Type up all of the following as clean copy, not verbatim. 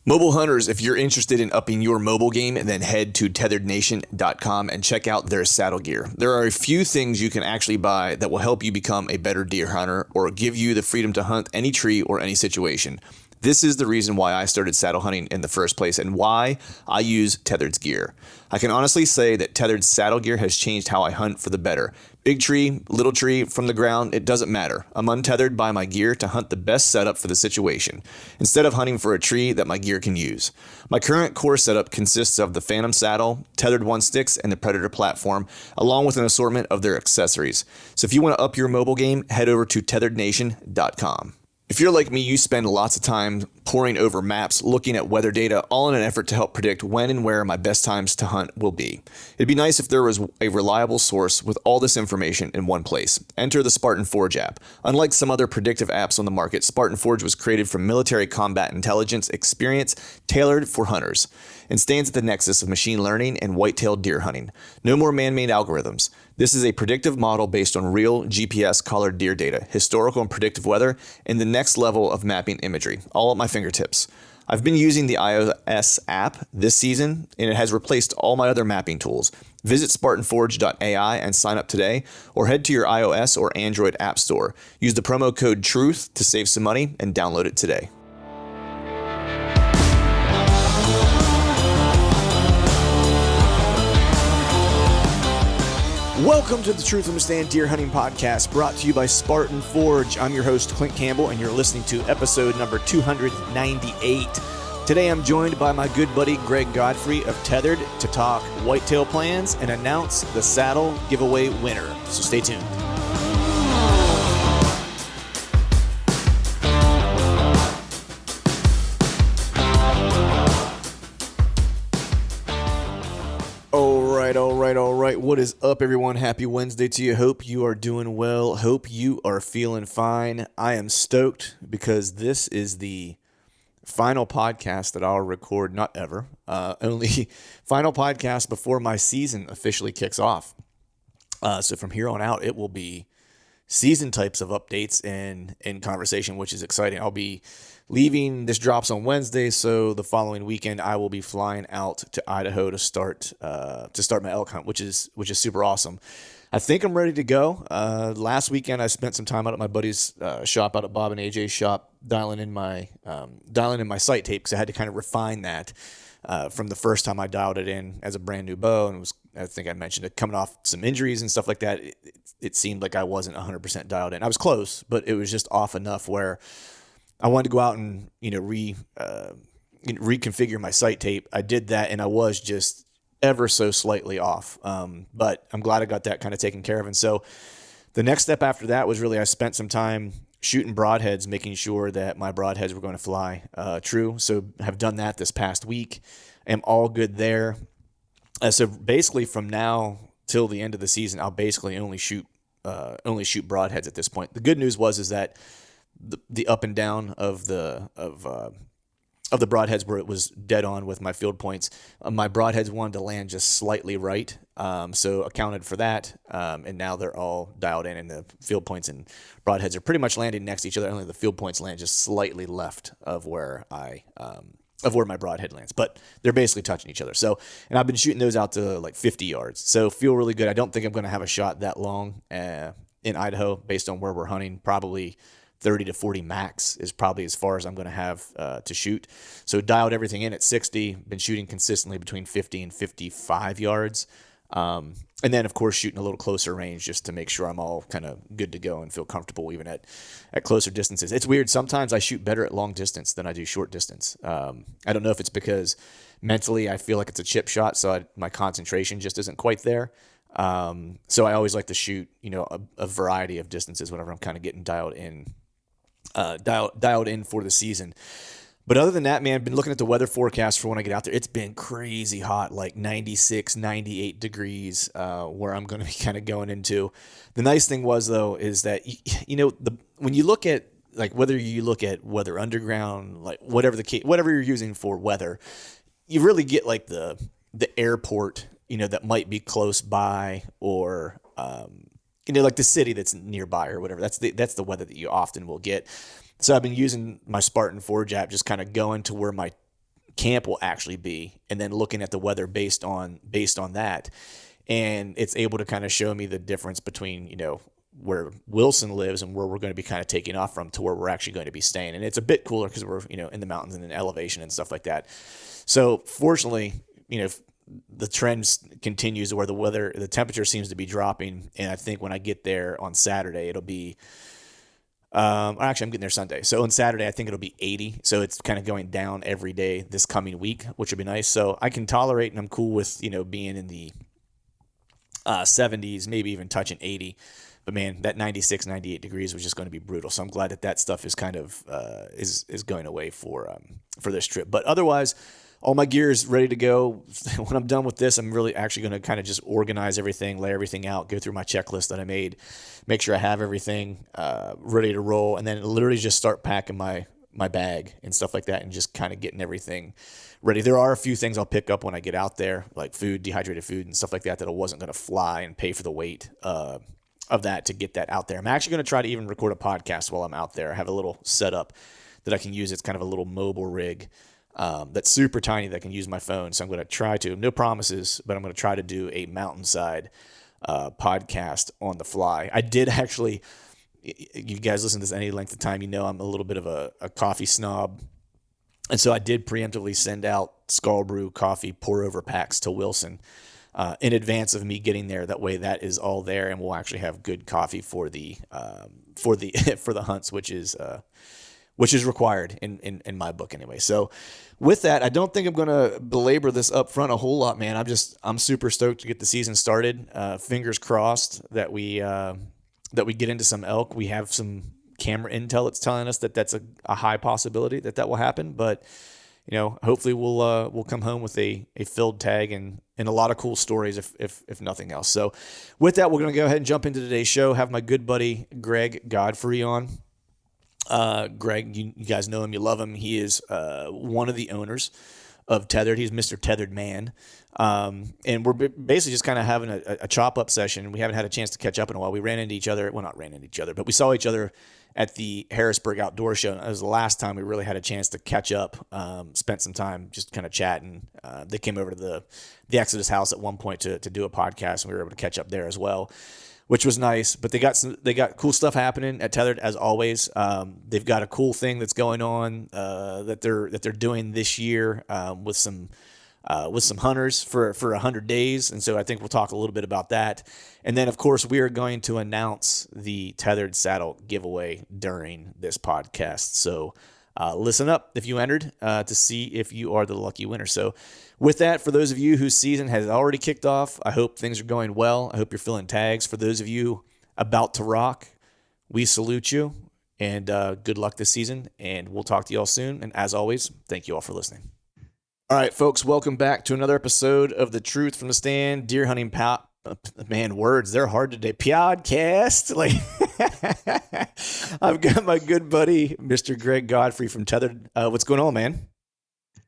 Mobile hunters, if you're interested in upping your mobile game, then head to TETHRDNation.com and check out their saddle gear. There are a few things you can actually buy that will help you become a better deer hunter or give you the freedom to hunt any tree or any situation. This is the reason why I started saddle hunting in the first place and why I use Tethered's gear. I can honestly say that Tethered's saddle gear has changed how I hunt for the better. Big tree, little tree, from the ground, it doesn't matter. I'm untethered by my gear to hunt the best setup for the situation, instead of hunting for a tree that my gear can use. My current core setup consists of the Phantom saddle, tethered one sticks, and the Predator platform, along with an assortment of their accessories. So if you want to up your mobile game, head over to TETHRDNation.com. If you're like me, you spend lots of time poring over maps, looking at weather data, all in an effort to help predict when and where my best times to hunt will be. It'd be nice if there was a reliable source with all this information in one place. Enter the Spartan Forge app. Unlike some other predictive apps on the market, Spartan Forge was created from military combat intelligence experience tailored for hunters, and stands at the nexus of machine learning and white-tailed deer hunting. No more man-made algorithms. This is a predictive model based on real GPS collared deer data, historical and predictive weather, and the next level of mapping imagery, all at my fingertips. I've been using the iOS app this season, and it has replaced all my other mapping tools. Visit SpartanForge.ai and sign up today, or head to your iOS or Android app store. Use the promo code TRUTH to save some money and download it today. Welcome to the Truth from a Stand Deer Hunting Podcast, brought to you by Spartan Forge. I'm your host, Clint Campbell, and you're listening to episode number 298. Today I'm joined by my good buddy Greg Godfrey of Tethered to talk whitetail plans and announce the saddle giveaway winner. So stay tuned. All right. What is up, everyone? Happy Wednesday to you. Hope you are doing well. Hope you are feeling fine. I am stoked because this is the final podcast that I'll record, not ever, only final podcast before my season officially kicks off. So from here on out, it will be season types of updates and conversation, which is exciting. I'll be leaving. This drops on Wednesday, so the following weekend I will be flying out to Idaho to start my elk hunt, which is super awesome. I think I'm ready to go. Last weekend I spent some time out at my buddy's shop, out at Bob and AJ's shop, dialing in my sight tape, because I had to kind of refine that from the first time I dialed it in as a brand new bow, and I think I mentioned it, coming off some injuries and stuff like that. It seemed like I wasn't 100% dialed in. I was close, but it was just off enough where I wanted to go out and reconfigure my sight tape. I did that, and I was just ever so slightly off. But I'm glad I got that kind of taken care of. And so the next step after that was really I spent some time shooting broadheads, making sure that my broadheads were going to fly true. So have done that this past week. Am all good there. So basically from now till the end of the season, I'll basically only shoot broadheads at this point. The good news is that the up and down of the broadheads where it was dead on with my field points. My broadheads wanted to land just slightly right, so accounted for that, and now they're all dialed in, and the field points and broadheads are pretty much landing next to each other. Only the field points land just slightly left of where my broadhead lands, but they're basically touching each other. So, and I've been shooting those out to like 50 yards, so feel really good. I don't think I'm going to have a shot that long in Idaho based on where we're hunting. Probably 30 to 40 max is probably as far as I'm going to have to shoot. So dialed everything in at 60, been shooting consistently between 50 and 55 yards. And then, of course, shooting a little closer range just to make sure I'm all kind of good to go and feel comfortable even at closer distances. It's weird. Sometimes I shoot better at long distance than I do short distance. I don't know if it's because mentally I feel like it's a chip shot, so my concentration just isn't quite there. So I always like to shoot, a variety of distances whenever I'm kind of getting dialed in for the season. But other than that, man, I've been looking at the weather forecast for when I get out there. It's been crazy hot, like 96, 98 degrees, where I'm going to be kind of going into. The nice thing is that, when you look at, like, whether you look at Weather Underground, like whatever you're using for weather, you really get like the airport, that might be close by, or, like the city that's nearby or whatever. That's the weather that you often will get. So I've been using my Spartan Forge app, just kind of going to where my camp will actually be, and then looking at the weather based on that. And it's able to kind of show me the difference between, where Wilson lives and where we're going to be kind of taking off from to where we're actually going to be staying. And it's a bit cooler because we're, in the mountains and in elevation and stuff like that. So fortunately, the trend continues where the temperature seems to be dropping. And I think when I get there on Saturday, it'll be, actually I'm getting there Sunday. So on Saturday, I think it'll be 80. So it's kind of going down every day this coming week, which would be nice. So I can tolerate, and I'm cool with, being in the 70s, maybe even touching 80. But man, that 96, 98 degrees was just going to be brutal. So I'm glad that stuff is kind of is going away for this trip. But otherwise, all my gear is ready to go. When I'm done with this, I'm really actually going to kind of just organize everything, lay everything out, go through my checklist that I made, make sure I have everything ready to roll, and then literally just start packing my bag and stuff like that, and just kind of getting everything ready. There are a few things I'll pick up when I get out there, like food, dehydrated food and stuff like that I wasn't going to fly and pay for the weight of that to get that out there. I'm actually going to try to even record a podcast while I'm out there. I have a little setup that I can use. It's kind of a little mobile rig that's super tiny that I can use my phone. So I'm going to try to, no promises, but I'm going to try to do a mountainside podcast on the fly. I did actually, you guys listen to this any length of time, I'm a little bit of a coffee snob. And so I did preemptively send out Skull Brew coffee pour over packs to Wilson in advance of me getting there. That way, that is all there, and we'll actually have good coffee for the for the hunts, which is required in my book anyway. So with that, I don't think I'm going to belabor this up front a whole lot, man. I'm super stoked to get the season started. Fingers crossed that we get into some elk. We have some camera intel that's telling us that that's a high possibility that will happen, but hopefully we'll come home with a filled tag and a lot of cool stories if nothing else. So with that, we're going to go ahead and jump into today's show. Have my good buddy Greg Godfrey on. Greg, you guys know him, you love him. He is one of the owners of TETHRD. He's Mr. TETHRD Man. And we're basically just kind of having a chop up session. We haven't had a chance to catch up in a while. We ran into each other. Well, not ran into each other, but we saw each other at the Harrisburg Outdoor Show. It was the last time we really had a chance to catch up, spent some time just kind of chatting. They came over to the Exodus house at one point to do a podcast, and we were able to catch up there as well, which was nice. But they got cool stuff happening at TETHRD as always. They've got a cool thing that's going on that they're doing this year with some hunters for 100 days. And so I think we'll talk a little bit about that. And then, of course, we are going to announce the TETHRD saddle giveaway during this podcast. So listen up if you entered to see if you are the lucky winner. So with that, for those of you whose season has already kicked off, I hope things are going well. I hope you're filling tags. For those of you about to rock, we salute you, and good luck this season. And we'll talk to you all soon. And as always, thank you all for listening. All right, folks, welcome back to another episode of the Truth from the Stand Deer Hunting Man, words, they're hard today. Podcast. I've got my good buddy, Mr. Greg Godfrey from TETHRD. What's going on, man?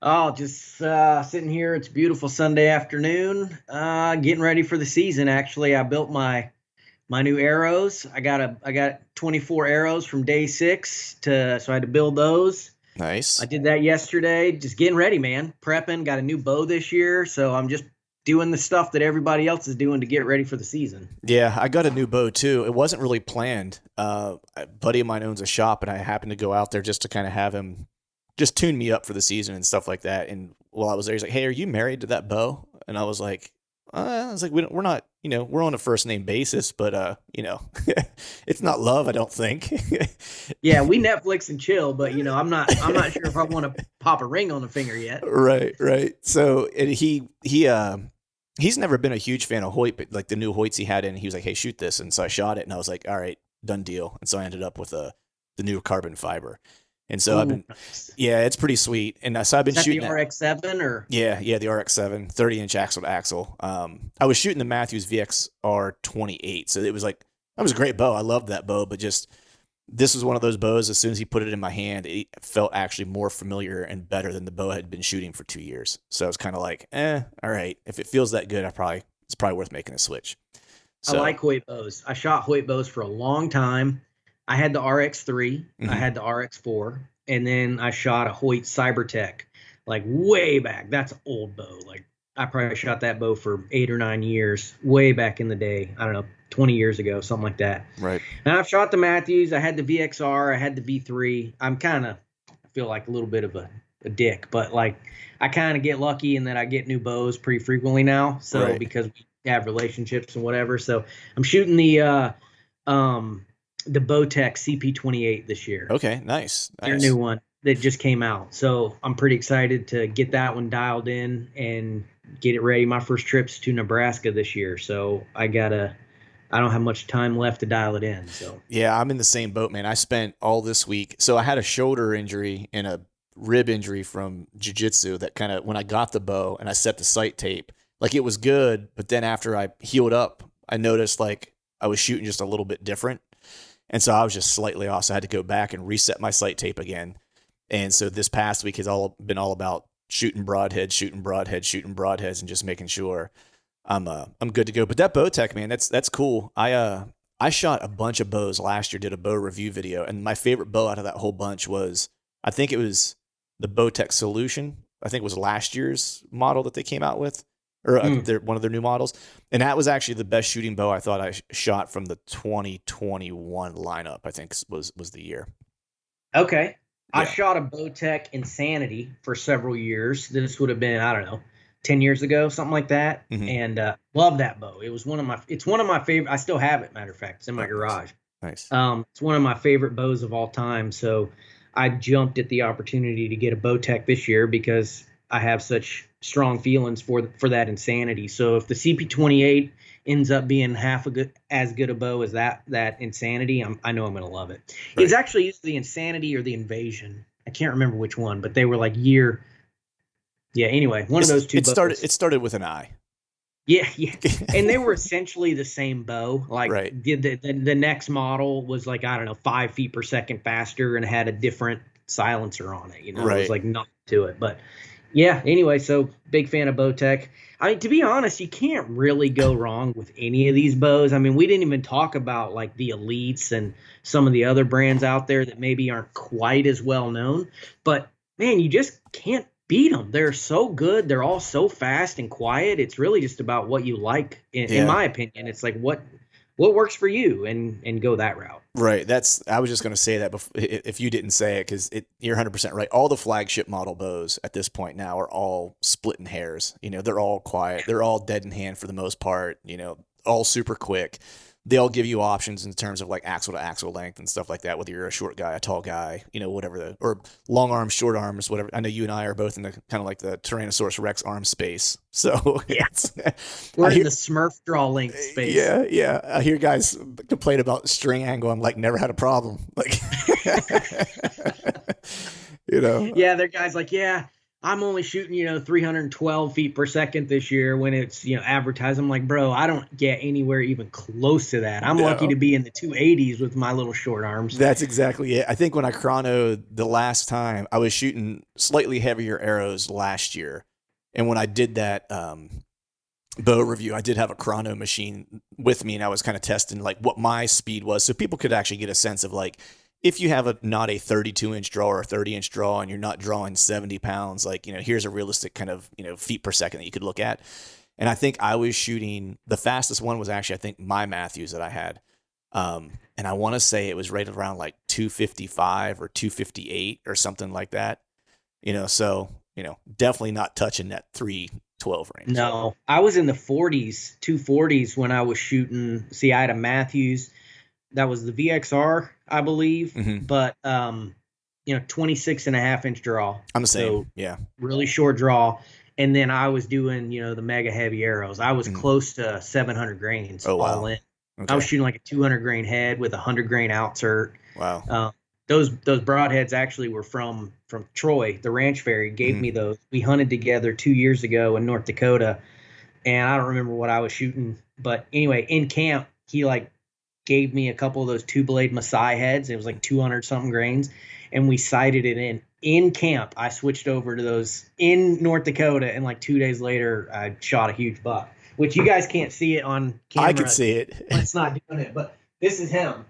Oh, just sitting here. It's a beautiful Sunday afternoon. Getting ready for the season. Actually, I built my new arrows. I got 24 arrows from day 6 so I had to build those. Nice. I did that yesterday. Just getting ready, man. Prepping. Got a new bow this year, so I'm just doing the stuff that everybody else is doing to get ready for the season. Yeah, I got a new bow too. It wasn't really planned. A buddy of mine owns a shop, and I happened to go out there just to kind of have him just tune me up for the season and stuff like that. And while I was there, he's like, "Hey, are you married to that bow?" And I was like, we're not, we're on a first name basis, but it's not love, I don't think. Yeah, we Netflix and chill, but I'm not sure if I want to pop a ring on the finger yet. Right. So he's never been a huge fan of Hoyt, but like the new Hoyts he had in, he was like, "Hey, shoot this." And so I shot it, and I was like, "All right, done deal." And so I ended up with the new carbon fiber. And so Nice. Yeah, it's pretty sweet. And so I've been shooting the RX-7 or? Yeah, the RX-7, 30-inch axle to axle. I was shooting the Matthews VXR 28. So it was like, that was a great bow. I loved that bow, but just, this was one of those bows, as soon as he put it in my hand, it felt actually more familiar and better than the bow I had been shooting for 2 years. So I was kind of like, all right, if it feels that good, it's probably worth making a switch. So, I like Hoyt bows. I shot Hoyt bows for a long time. I had the RX-3, I had the RX-4, and then I shot a Hoyt Cybertech. like way back. That's an old bow. Like I probably shot that bow for 8 or 9 years, way back in the day. I don't know, 20 years ago, something like that. Right. And I've shot the Matthews. I had the VXR. I had the V3. I feel like a little bit of a dick, but like I kind of get lucky in that I get new bows pretty frequently now. So Right. because we have relationships and whatever. So I'm shooting the Bowtech CP28 this year. Okay. Nice. Their new one that just came out. So I'm pretty excited to get that one dialed in and get it ready. My first trip's to Nebraska this year. So I don't have much time left to dial it in. So yeah, I'm in the same boat, man. I spent all this week. So I had a shoulder injury and a rib injury from jiu-jitsu that kind of, when I got the bow and I set the sight tape, like it was good. But then after I healed up, I noticed like I was shooting just a little bit different. And so I was just slightly off. So I had to go back and reset my sight tape again. And so this past week has been all about shooting broadheads, and just making sure I'm good to go. But that Bowtech, man, that's cool. I shot a bunch of bows last year, did a bow review video, and my favorite bow out of that whole bunch was, I think it was the Bowtech Solution. I think it was last year's model that they came out with, or one of their new models. And that was actually the best shooting bow I thought I shot from the 2021 lineup, I think was the year. Okay. Yeah. I shot a Bowtech Insanity for several years. This would have been, I don't know, 10 years ago, something like that. Mm-hmm. And love that bow. It's one of my favorite. I still have it, matter of fact. It's in my garage. Nice. It's one of my favorite bows of all time. So I jumped at the opportunity to get a Bowtech this year because I have such strong feelings for that Insanity. So if the CP28 ends up being as good a bow as that Insanity, I know I'm going to love it. Right. It's actually used the Insanity or the Invasion. I can't remember which one, but they were like year. Yeah. Anyway, of those two. It started with an I. Yeah, yeah, and they were essentially the same bow. Like right. the next model was like, I don't know, 5 feet per second faster and had a different silencer on it. It was like nothing to it. But yeah, anyway, so big fan of Bowtech. I mean, to be honest, you can't really go wrong with any of these bows. I mean, we didn't even talk about like the Elites and some of the other brands out there that maybe aren't quite as well known. But man, you just can't beat them. They're so good. They're all so fast and quiet. It's really just about what you like. In my opinion, it's like what works for you and go that route. Right. I was just going to say that if you didn't say it, because you're 100% right. All the flagship model bows at this point now are all splitting hairs. They're all quiet. They're all dead in hand for the most part. All super quick. They all give you options in terms of like axle to axle length and stuff like that, whether you're a short guy, a tall guy, whatever or long arms, short arms, whatever. I know you and I are both in the kind of like the Tyrannosaurus Rex arm space. So yeah, we're in the Smurf draw length space. Yeah. Yeah. I hear guys complain about string angle. I'm like, never had a problem. Like, Yeah. They're guys like, yeah, I'm only shooting, 312 feet per second this year when it's, advertised. I'm like, bro, I don't get anywhere even close to that. I'm lucky to be in the 280s with my little short arms. That's exactly it. I think when I chronoed the last time, I was shooting slightly heavier arrows last year. And when I did that bow review, I did have a chrono machine with me, and I was kind of testing like what my speed was, so people could actually get a sense of like, if you have not a 32-inch draw or a 30-inch draw and you're not drawing 70 pounds, like, here's a realistic kind of, feet per second that you could look at. And I think I was shooting, the fastest one was actually, I think, my Matthews that I had. And I want to say it was right around like 255 or 258 or something like that. So, definitely not touching that 312 range. No, I was in the 40s, 240s when I was shooting. See, I had a Matthews. That was the VXR, I believe, but 26 and a half inch draw. I'm the same. So yeah. Really short draw. And then I was doing, the mega heavy arrows. I was close to 700 grains all in. Okay. I was shooting like a 200 grain head with a 100 grain outsert. Wow. Those broadheads actually were from Troy. The ranch fairy gave me those. We hunted together 2 years ago in North Dakota, and I don't remember what I was shooting. But anyway, in camp, he gave me a couple of those 2-blade Maasai heads. It was like 200 something grains, and we sighted it in camp. I switched over to those in North Dakota, and like 2 days later, I shot a huge buck, which you guys can't see it on camera. I can see it. It's not doing it, but this is him.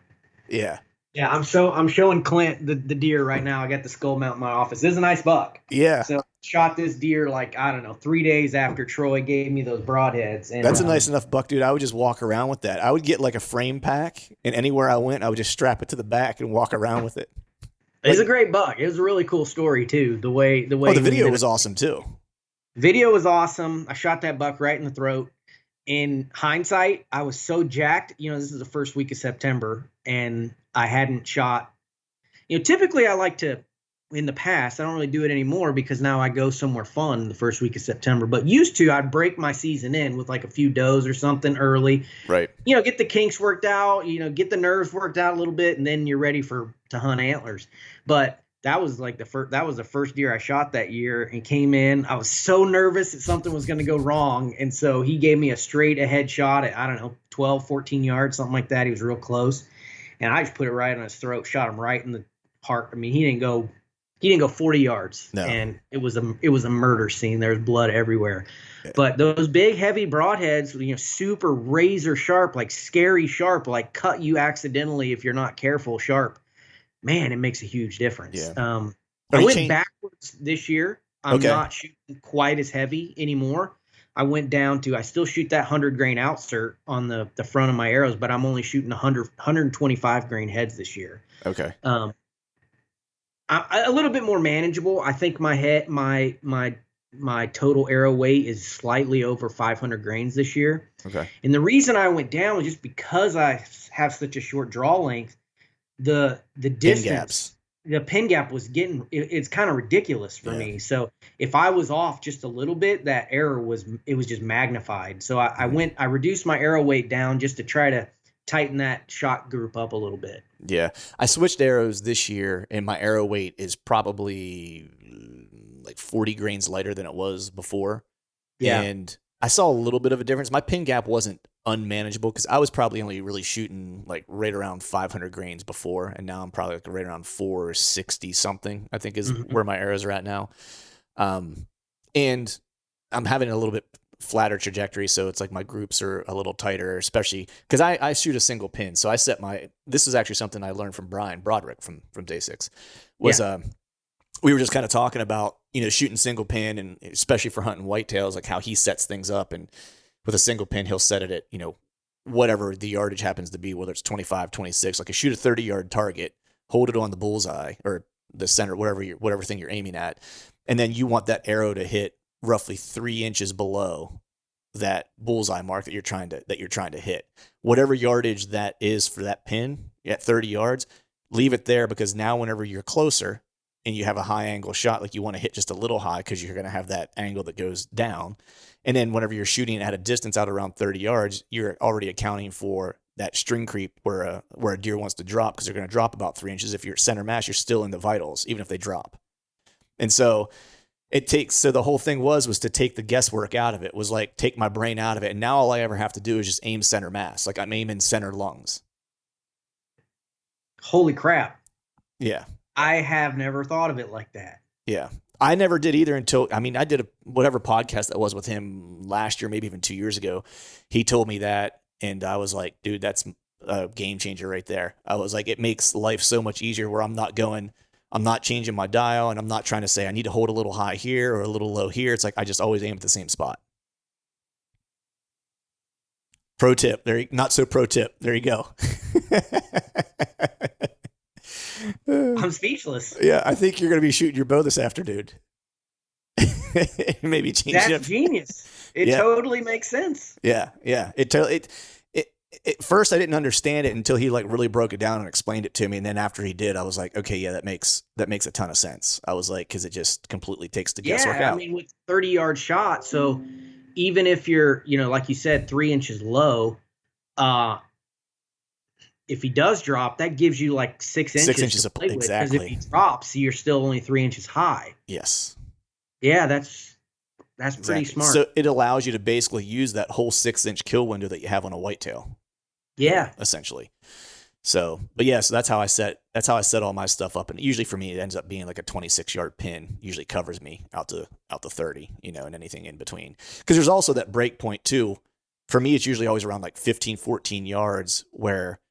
Yeah. Yeah, I'm showing Clint the deer right now. I got the skull mount in my office. This is a nice buck. Yeah. So shot this deer like, I don't know, 3 days after Troy gave me those broadheads. And That's a nice enough buck, dude. I would just walk around with that. I would get like a frame pack, and anywhere I went, I would just strap it to the back and walk around with it. It's a great buck. It was a really cool story too. The way the video was awesome too. Video was awesome. I shot that buck right in the throat. In hindsight, I was so jacked. This is the first week of September, and I hadn't shot. Typically I like to, in the past, I don't really do it anymore because now I go somewhere fun the first week of September. But used to, I'd break my season in with like a few does or something early. Right. Get the kinks worked out, get the nerves worked out a little bit, and then you're ready to hunt antlers. But that was like the first deer I shot that year and came in. I was so nervous that something was going to go wrong. And so he gave me a straight ahead shot at, I don't know, 12, 14 yards, something like that. He was real close. And I just put it right on his throat, shot him right in the heart. I mean, he didn't go 40 yards. No. And it was a murder scene. There was blood everywhere. Yeah. But those big, heavy broadheads, super razor sharp, like scary sharp, like cut you accidentally if you're not careful sharp. Man, it makes a huge difference. Yeah. I went backwards this year. I'm Okay. not shooting quite as heavy anymore. I went down to, I still shoot that 100 grain outsert on the front of my arrows, but I'm only shooting 125 grain heads this year. Okay. A little bit more manageable. I think my total arrow weight is slightly over 500 grains this year. Okay. And the reason I went down was just because I have such a short draw length. The distance, the pin gap was it's kind of ridiculous for me. So if I was off just a little bit, that error was just magnified. So I reduced my arrow weight down just to try to tighten that shot group up a little bit. Yeah. I switched arrows this year, and my arrow weight is probably like 40 grains lighter than it was before. Yeah. And I saw a little bit of a difference. My pin gap wasn't unmanageable because I was probably only really shooting like right around 500 grains before, and now I'm probably like right around 460 something, I think is where my arrows are at now. And I'm having a little bit flatter trajectory, so it's like my groups are a little tighter, especially because I shoot a single pin. So I set this is actually something I learned from Brian Broderick from Day 6 was we were just kind of talking about shooting single pin, and especially for hunting whitetails, like how he sets things up. And with a single pin, he'll set it at whatever the yardage happens to be, whether it's 25, 26. Like, I shoot a 30-yard target, hold it on the bullseye or the center, whatever thing you're aiming at, and then you want that arrow to hit roughly 3 inches below that bullseye mark that you're trying to hit. Whatever yardage that is for that pin at 30 yards, leave it there, because now whenever you're closer and you have a high angle shot, like, you want to hit just a little high because you're going to have that angle that goes down. And then whenever you're shooting at a distance out around 30 yards, you're already accounting for that string creep where a deer wants to drop, because they're going to drop about 3 inches. If you're center mass, you're still in the vitals, even if they drop. And so the whole thing was to take the guesswork out of it, was like take my brain out of it. And now all I ever have to do is just aim center mass. Like, I'm aiming center lungs. Holy crap. Yeah. I have never thought of it like that. Yeah. I never did either until, I did whatever podcast that was with him last year, maybe even 2 years ago. He told me that, and I was like, dude, that's a game changer right there. I was like, it makes life so much easier where I'm not changing my dial, and I'm not trying to say I need to hold a little high here or a little low here. It's like, I just always aim at the same spot. Pro tip. Not so pro tip. There you go. I'm speechless. Yeah, I think you're going to be shooting your bow this afternoon. Maybe change it. That's genius. It totally makes sense. Yeah. At first, I didn't understand it until he really broke it down and explained it to me. And then after he did, I was like, okay, yeah, that makes a ton of sense. I was like, because it just completely takes the guesswork out. With 30-yard shot, so even if you're, like you said, 3 inches low, if he does drop, that gives you like 6 inches. 6 inches to play with, exactly. because if he drops, you're still only 3 inches high. Yes. Yeah, that's pretty smart. So it allows you to basically use that whole 6-inch kill window that you have on a whitetail. Yeah. Essentially. So that's how I set all my stuff up. And usually for me, it ends up being like a 26-yard pin usually covers me out to 30, and anything in between. Because there's also that break point too. For me, it's usually always around like 15, 14 yards where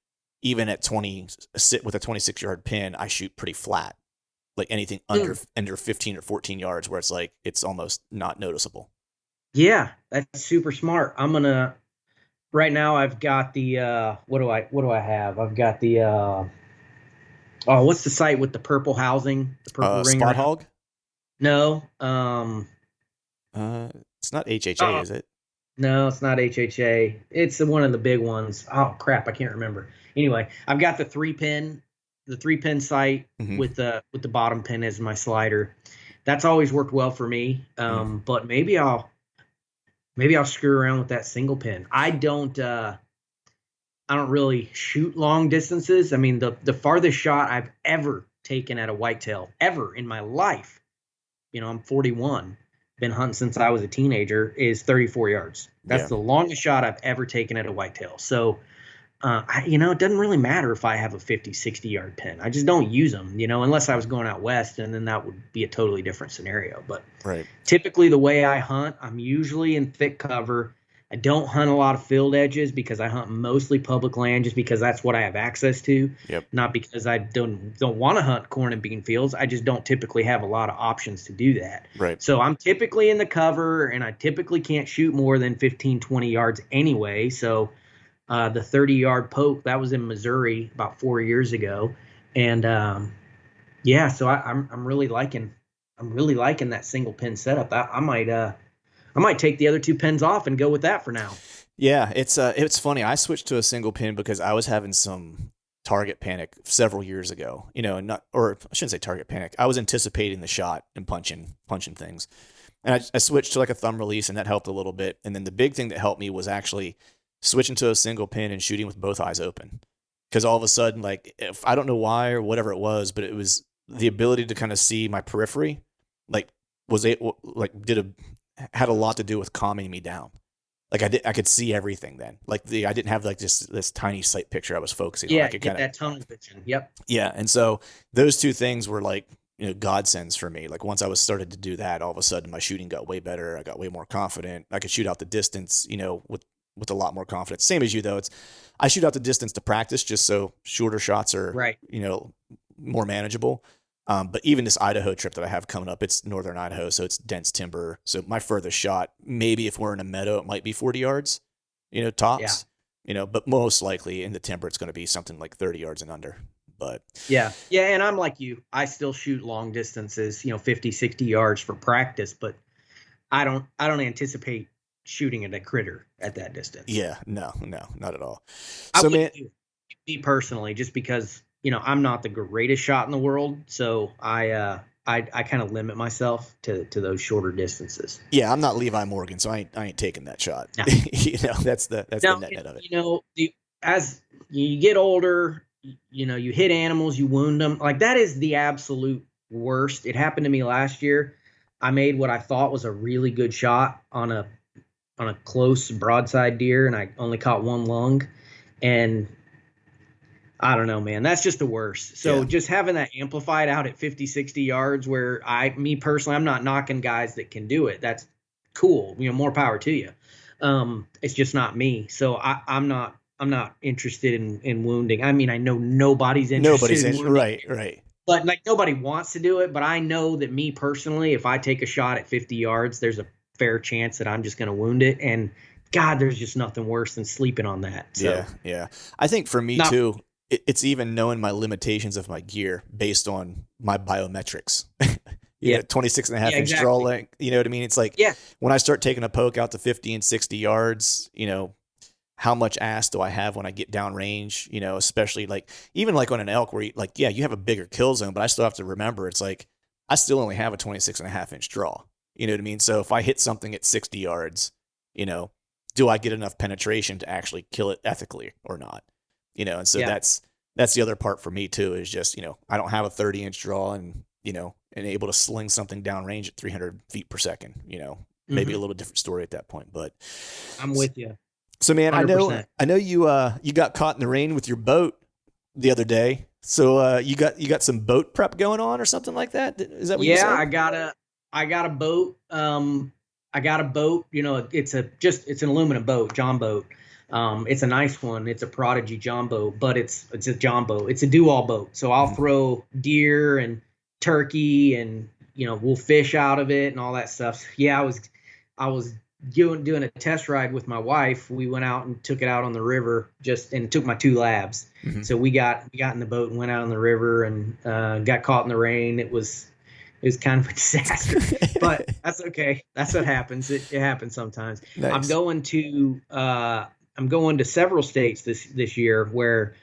even at 20, sit with a 26-yard pin, I shoot pretty flat. like anything under 15 or 14 yards where it's like it's almost not noticeable. Yeah, that's super smart. Right now I've got the what do I have? I've got the what's the site with the purple housing, the purple ring Spot around? hog. No, It's not HHA, oh, is it? no, it's not HHA. It's one of the big ones. Oh crap, I can't remember. Anyway, I've got the 3-pin sight Mm-hmm. with the bottom pin as my slider. That's always worked well for me. But maybe I'll screw around with that single pin. I don't really shoot long distances. I mean, the farthest shot I've ever taken at a whitetail ever in my life, I'm 41, been hunting since I was a teenager, is 34 yards. That's Yeah. the longest shot I've ever taken at a whitetail. So, it doesn't really matter if I have a 50, 60-yard pin. I just don't use them, unless I was going out west, and then that would be a totally different scenario. But Right. typically the way I hunt, I'm usually in thick cover. I don't hunt a lot of field edges because I hunt mostly public land just because that's what I have access to. Yep. Not because I don't want to hunt corn and bean fields. I just don't typically have a lot of options to do that. Right. So I'm typically in the cover, and I typically can't shoot more than 15, 20 yards anyway. So the 30-yard poke, that was in Missouri about 4 years ago. And so I'm really liking that single pin setup. I might take the other 2 pins off and go with that for now. Yeah, it's funny. I switched to a single pin because I was having some target panic several years ago. Or I shouldn't say target panic. I was anticipating the shot and punching things, and I switched to like a thumb release, and that helped a little bit. And then the big thing that helped me was actually switching to a single pin and shooting with both eyes open, because all of a sudden, like, if I don't know why or whatever it was, but it was the ability to kind of see my periphery, like had a lot to do with calming me down. Like I could see everything then. Like I didn't have like this tiny sight picture I was focusing on. I could get that tunnel vision. Yep. Yeah, and so those 2 things were like godsends for me. Like once I was started to do that, all of a sudden my shooting got way better. I got way more confident. I could shoot out the distance, with a lot more confidence. Same as you though. I shoot out the distance to practice just so shorter shots are right. More manageable. But even this Idaho trip that I have coming up, it's northern Idaho, so it's dense timber. So my furthest shot, maybe if we're in a meadow, it might be 40 yards, tops. Yeah. But most likely in the timber, it's going to be something like 30 yards and under. But yeah, and I'm like you. I still shoot long distances, 50, 60 yards for practice, but I don't anticipate shooting at a critter at that distance. Yeah, no, not at all. So me personally, just because I'm not the greatest shot in the world, so I kind of limit myself to those shorter distances. Yeah, I'm not Levi Morgan, so I ain't taking that shot. No. That's the net of it. As you get older, you hit animals, you wound them. Like that is the absolute worst. It happened to me last year. I made what I thought was a really good shot on a close broadside deer, and I only caught 1 lung, and I don't know, man. That's just the worst. So just having that amplified out at 50, 60 yards where me personally, I'm not knocking guys that can do it. That's cool. More power to you. It's just not me. So I'm not interested in wounding. I mean, I know nobody's interested in wounding. Right. But like nobody wants to do it. But I know that me personally, if I take a shot at 50 yards, there's a fair chance that I'm just going to wound it. And God, there's just nothing worse than sleeping on that. So, yeah. I think for me too, it's even knowing my limitations of my gear based on my biometrics. 26 and a half inch draw length. You know what I mean? It's like when I start taking a poke out to 50 and 60 yards, how much ass do I have when I get down range? Especially even on an elk where you have a bigger kill zone, but I still have to remember it's like I still only have a 26 and a half inch draw. You know what I mean? So if I hit something at 60 yards, do I get enough penetration to actually kill it ethically or not? And so that's the other part for me too, is just, I don't have a 30-inch draw and able to sling something down range at 300 feet per second, maybe a little different story at that point, but I'm with you. So man, 100%. I know you got caught in the rain with your boat the other day. So you got some boat prep going on or something like that? Is that what you said? I got a boat. I got a boat, it's an aluminum boat, John boat. It's a nice one. It's a Prodigy John boat, but it's a John boat. It's a do-all boat. So I'll throw deer and turkey, and we'll fish out of it and all that stuff. Yeah, I was doing a test ride with my wife. We went out and took it out on the river, and took my 2 labs. Mm-hmm. So we got in the boat and went out on the river, and got caught in the rain. It was kind of a disaster, but that's okay. That's what happens. It happens sometimes. Nice. I'm going to several states this year where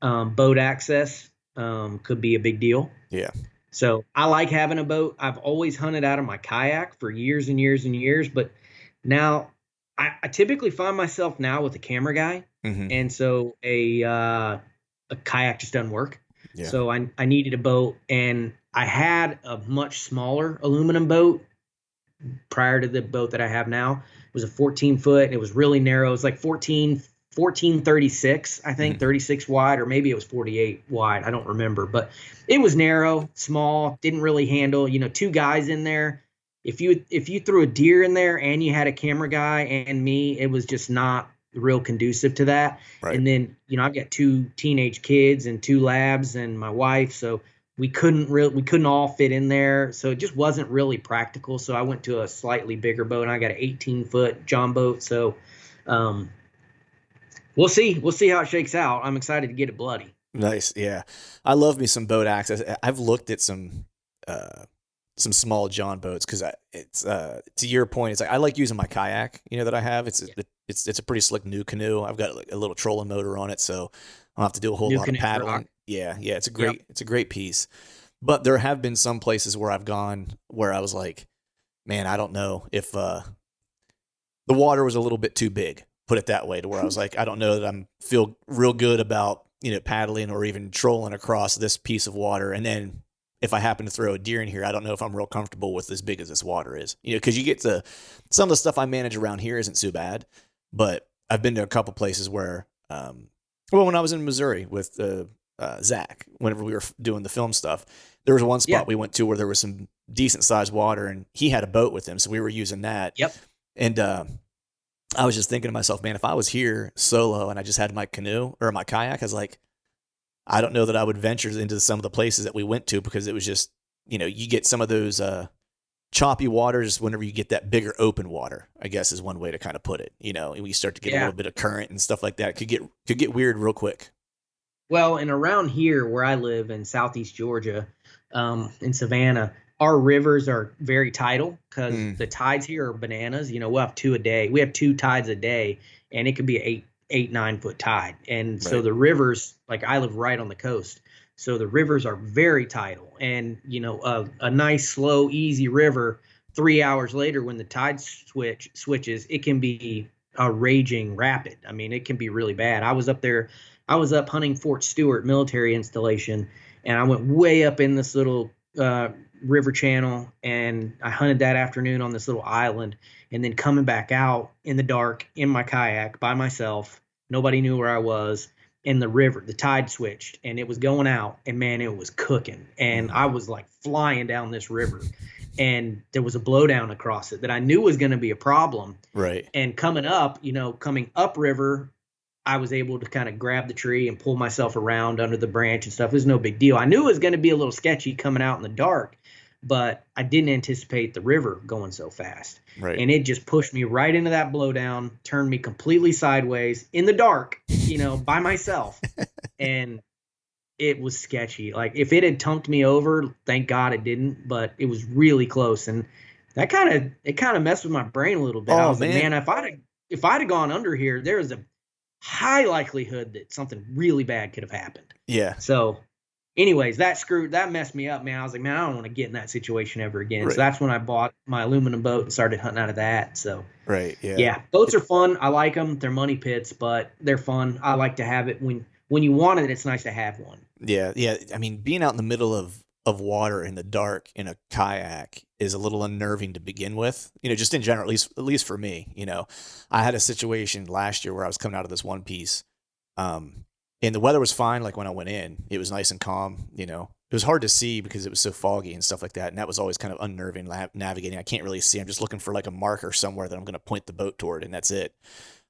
boat access could be a big deal. Yeah. So I like having a boat. I've always hunted out of my kayak for years and years and years, but now I typically find myself now with a camera guy, mm-hmm. and so a kayak just doesn't work. Yeah. So I needed a boat, and I had a much smaller aluminum boat prior to the boat that I have now. It was a 14-foot, and it was really narrow. It was like 1436, I think, 36 wide, or maybe it was 48 wide. I don't remember, but it was narrow, small, didn't really handle, 2 guys in there. If you threw a deer in there and you had a camera guy and me, it was just not real conducive to that. Right. And then, I've got 2 teenage kids and 2 labs and my wife, so we couldn't all fit in there. So it just wasn't really practical. So I went to a slightly bigger boat, and I got an 18-foot John boat. So, we'll see how it shakes out. I'm excited to get it bloody. Nice. Yeah. I love me some boat access. I've looked at some small John boats, because it's to your point, it's like I like using my kayak, that I have. It's a pretty slick new canoe. I've got a little trolling motor on it, so I don't have to do a whole lot of paddling. Yeah. It's a great piece. But there have been some places where I've gone where I was like, man, I don't know if the water was a little bit too big, put it that way, to where I was like, I don't know that I'm feel real good about, paddling or even trolling across this piece of water. And then if I happen to throw a deer in here, I don't know if I'm real comfortable with as big as this water is, because you get to some of the stuff I manage around here isn't too bad, but I've been to a couple places where, when I was in Missouri with Zach, whenever we were doing the film stuff, there was one spot we went to where there was some decent sized water, and he had a boat with him, so we were using that. Yep. And I was just thinking to myself, man, if I was here solo and I just had my canoe or my kayak, I was like, I don't know that I would venture into some of the places that we went to, because it was just, you get some of those choppy waters whenever you get that bigger open water, I guess is one way to kind of put it. We start to get a little bit of current and stuff like that. It could get weird real quick. Well, and around here where I live in Southeast Georgia, in Savannah, our rivers are very tidal, because the tides here are bananas. We'll have 2 a day. We have 2 tides a day, and it could be an 8-9 foot tide. And so the rivers, like I live right on the coast, so the rivers are very tidal. And, a nice, slow, easy river, 3 hours later when the tide switches, it can be a raging rapid. I mean, it can be really bad. I was up hunting Fort Stewart military installation, and I went way up in this little river channel, and I hunted that afternoon on this little island, and then coming back out in the dark in my kayak by myself. Nobody knew where I was. And the tide switched, and it was going out, and man, it was cooking. And I was like flying down this river, and there was a blowdown across it that I knew was going to be a problem. Right. And coming upriver, I was able to kind of grab the tree and pull myself around under the branch and stuff. It was no big deal. I knew it was going to be a little sketchy coming out in the dark, but I didn't anticipate the river going so fast. Right. And it just pushed me right into that blowdown, turned me completely sideways in the dark, by myself. And it was sketchy. Like, if it had tunked me over, thank God it didn't, but it was really close. And that kind of messed with my brain a little bit. I was like, man, if I'd have gone under here, there is a high likelihood that something really bad could have happened. Yeah. So anyways, that messed me up, man. I was like, man, I don't want to get in that situation ever again. Right. So that's when I bought my aluminum boat and started hunting out of that. So right. Yeah. Yeah. Boats are fun. I like them. They're money pits, but they're fun. I like to have it when you want it. It's nice to have one. Yeah. Yeah. I mean, being out in the middle of water in the dark in a kayak is a little unnerving to begin with, just in general, at least for me. I had a situation last year where I was coming out of this one piece, and the weather was fine. Like when I went in, it was nice and calm. It was hard to see because it was so foggy and stuff like that. And that was always kind of unnerving navigating. I can't really see. I'm just looking for like a marker somewhere that I'm going to point the boat toward, and that's it.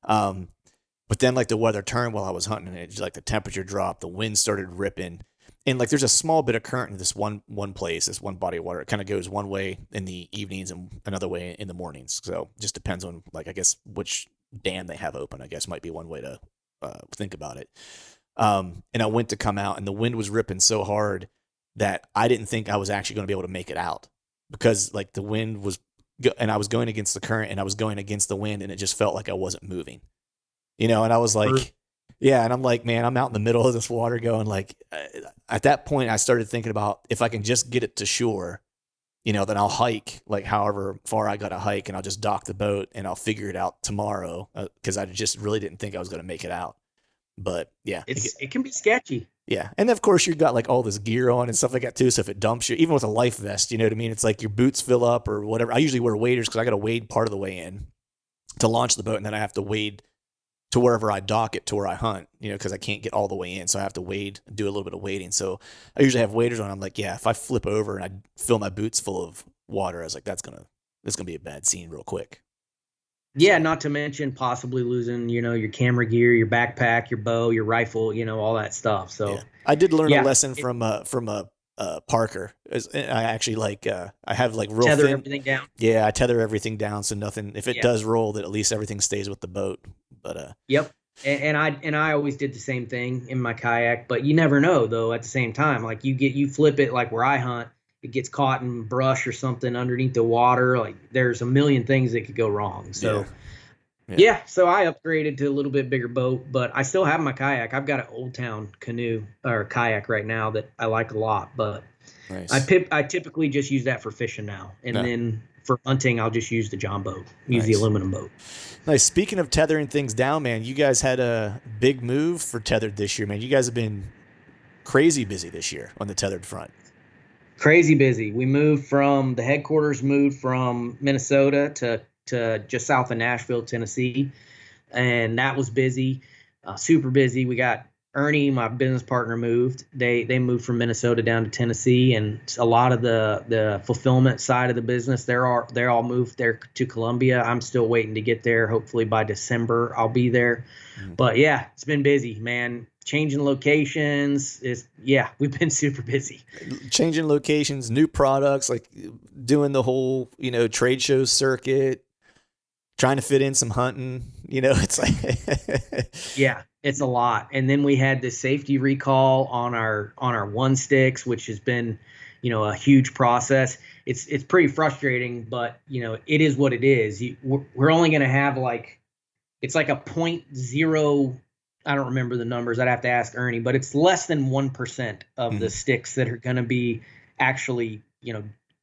But then like the weather turned while I was hunting, and it just, like the temperature dropped, the wind started ripping, And like there's a small bit of current in this one place, this one body of water. It kind of goes one way in the evenings and another way in the mornings. So it just depends on like I guess which dam they have open. I guess might be one way to think about it. And I went to come out, and the wind was ripping so hard that I didn't think I was actually going to be able to make it out because like the wind was, and I was going against the current, and I was going against the wind, and it just felt like I wasn't moving. And I was like. Yeah, and I'm like, man, I'm out in the middle of this water going like, at that point, I started thinking about if I can just get it to shore, then I'll hike like however far I got to hike, and I'll just dock the boat and I'll figure it out tomorrow because I just really didn't think I was going to make it out. But yeah, it can be sketchy. Yeah, and of course you've got like all this gear on and stuff like that too. So if it dumps you, even with a life vest, you know what I mean? It's like your boots fill up or whatever. I usually wear waders because I got to wade part of the way in to launch the boat, and then I have to wade to wherever I dock it to where I hunt, because I can't get all the way in. So I have to wade, do a little bit of wading. So I usually have waders on. I'm like, yeah, if I flip over and I fill my boots full of water, I was like, that's gonna be a bad scene real quick. Yeah, not to mention possibly losing, your camera gear, your backpack, your bow, your rifle, all that stuff. So yeah. I did learn a lesson from Parker. I actually I have like real tether thin, everything down. Yeah, I tether everything down so nothing. If it does roll, that at least everything stays with the boat. But yep, and I always did the same thing in my kayak. But you never know though. At the same time, like you flip it like where I hunt, it gets caught in brush or something underneath the water. Like there's a million things that could go wrong. So. Yeah, so I upgraded to a little bit bigger boat, but I still have my kayak. I've got an Old Town canoe or kayak right now that I like a lot, but nice. I typically just use that for fishing now, and then for hunting, I'll just use the John boat, the aluminum boat. Nice. Speaking of tethering things down, man, you guys had a big move for tethered this year, man. You guys have been crazy busy this year on the tethered front. Crazy busy. We moved from the headquarters, from Minnesota to just south of Nashville, Tennessee. And that was busy, super busy. We got Ernie, my business partner, moved. They moved from Minnesota down to Tennessee, and a lot of the fulfillment side of the business, they're all moved there to Columbia. I'm still waiting to get there. Hopefully by December I'll be there. But yeah, it's been busy, man. Changing locations we've been super busy. Changing locations, new products, like doing the whole, trade show circuit. Trying to fit in some hunting, it's like, yeah, it's a lot. And then we had this safety recall on our one sticks, which has been, a huge process. It's pretty frustrating, but it is what it is. We're only going to have it's like a 0.0. I don't remember the numbers. I'd have to ask Ernie, but it's less than 1% of the sticks that are going to be actually,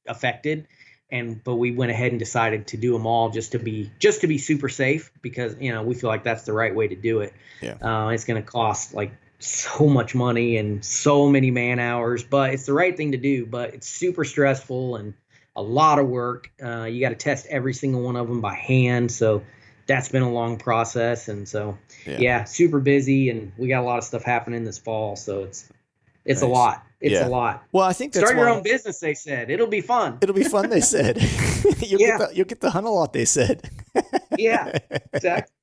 affected. But we went ahead and decided to do them all just to be super safe because, we feel like that's the right way to do it. Yeah. It's going to cost like so much money and so many man hours, but it's the right thing to do. But it's super stressful and a lot of work. You got to test every single one of them by hand. So that's been a long process. And so, super busy, and we got a lot of stuff happening this fall. So it's nice. A lot. It's a lot. Well, I think that's start your own business. They said it'll be fun. It'll be fun. They said you'll get to hunt a lot. They said. Yeah, exactly.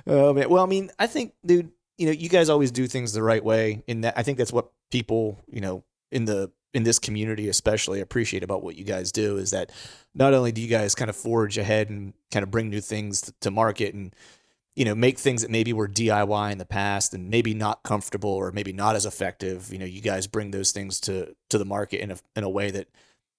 Oh man. Well, I mean, I think, dude, you guys always do things the right way. In that, I think that's what people, in this community especially appreciate about what you guys do is that not only do you guys kind of forge ahead and kind of bring new things to market and make things that maybe were DIY in the past and maybe not comfortable or maybe not as effective. You guys bring those things to the market in a way that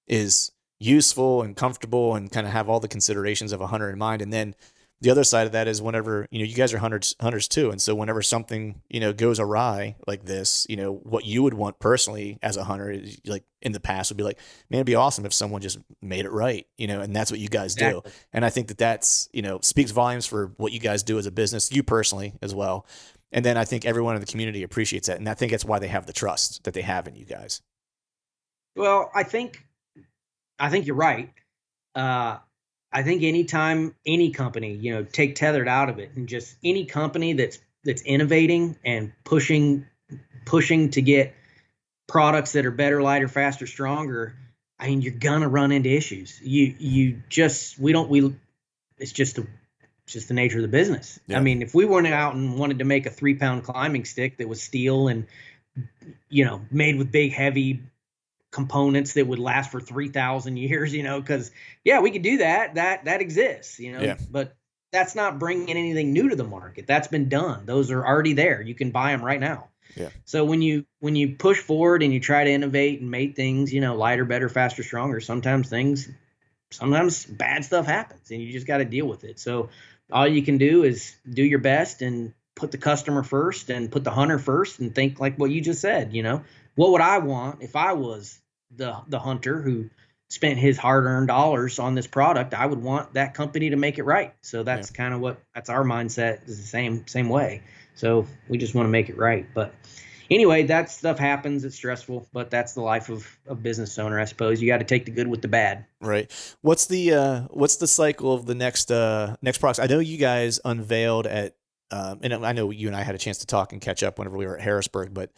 is useful and comfortable and kind of have all the considerations of a hunter in mind. And then the other side of that is whenever, you guys are hunters too. And so whenever something, goes awry like this, what you would want personally as a hunter is like in the past would be like, man, it'd be awesome if someone just made it right, and that's what you guys do. And I think that's, speaks volumes for what you guys do as a business, you personally as well. And then I think everyone in the community appreciates that. And I think that's why they have the trust that they have in you guys. Well, I think you're right. I think anytime any company, take tethered out of it and just any company that's innovating and pushing to get products that are better, lighter, faster, stronger, I mean, you're gonna run into issues. It's just the nature of the business. Yeah. I mean, if we went out and wanted to make a 3-pound climbing stick that was steel and made with big, heavy components that would last for 3,000 years, because we could do that. That exists, Yeah. but that's not bringing anything new to the market. That's been done. Those are already there. You can buy them right now. Yeah. So when you push forward and you try to innovate and make things, lighter, better, faster, stronger, sometimes bad stuff happens and you just got to deal with it. So all you can do is do your best and put the customer first and put the hunter first and think like what you just said. What would I want if I was the hunter who spent his hard-earned dollars on this product? I would want that company to make it right. So that's kind of that's our mindset, is the same way. So we just want to make it right. But anyway, that stuff happens. It's stressful, but that's the life of a business owner, I suppose. You got to take the good with the bad. Right. What's the cycle of the next products? I know you guys unveiled at, and I know you and I had a chance to talk and catch up whenever we were at Harrisburg, but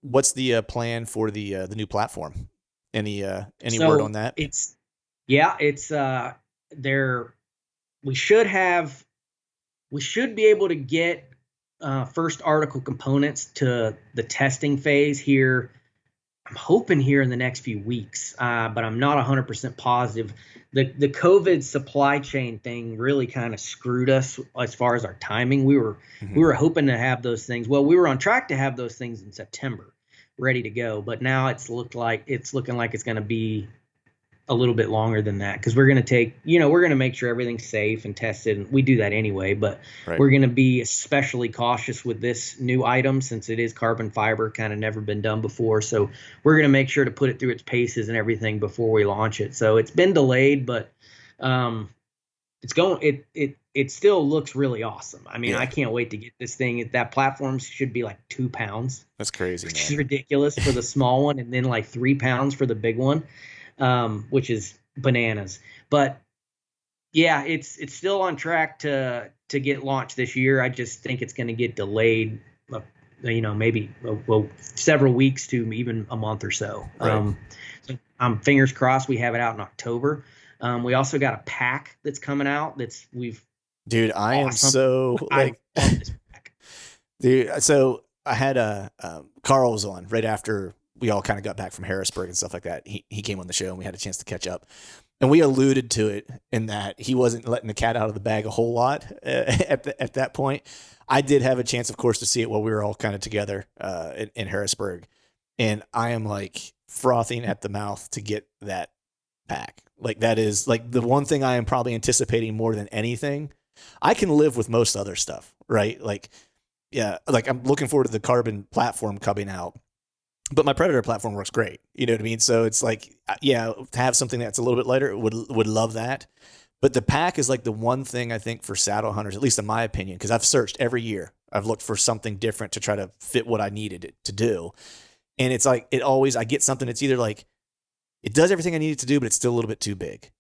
what's the plan for the new platform? Any word on that? It's there. We should be able to get first article components to the testing phase here. I'm hoping here in the next few weeks, but I'm not 100% positive. The COVID supply chain thing really kind of screwed us as far as our timing. We were hoping to have those things. Well, we were on track to have those things in September, ready to go. But now it's looking like it's going to be a little bit longer than that, because we're going to make sure everything's safe and tested, and we do that anyway, but we're going to be especially cautious with this new item since it is carbon fiber, kind of never been done before. So we're going to make sure to put it through its paces and everything before we launch it. So it's been delayed, but it still looks really awesome. I mean, I can't wait to get this thing. That platform should be like 2 pounds. That's crazy, which is ridiculous for the small one, and then like 3 pounds for the big one. Which is bananas. But yeah, it's still on track to get launched this year. I just think it's going to get delayed, maybe several weeks to even a month or so. Right. So fingers crossed we have it out in October. We also got a pack that's coming out. Dude, I am so like, I love this pack. Dude. So I had Carl was on right after we all kind of got back from Harrisburg and stuff like that. He came on the show and we had a chance to catch up, and we alluded to it in that he wasn't letting the cat out of the bag a whole lot at that point. I did have a chance, of course, to see it while we were all kind of together in Harrisburg, and I am like frothing at the mouth to get that pack. Like that is like the one thing I am probably anticipating more than anything. I can live with most other stuff, right? Like, yeah, like I'm looking forward to the carbon platform coming out. But my Predator platform works great. You know what I mean? So it's like, to have something that's a little bit lighter, would love that. But the pack is like the one thing I think for saddle hunters, at least in my opinion, because I've searched every year. I've looked for something different to try to fit what I needed it to do. And it's like, I get something that's either like, it does everything I need it to do, but it's still a little bit too big,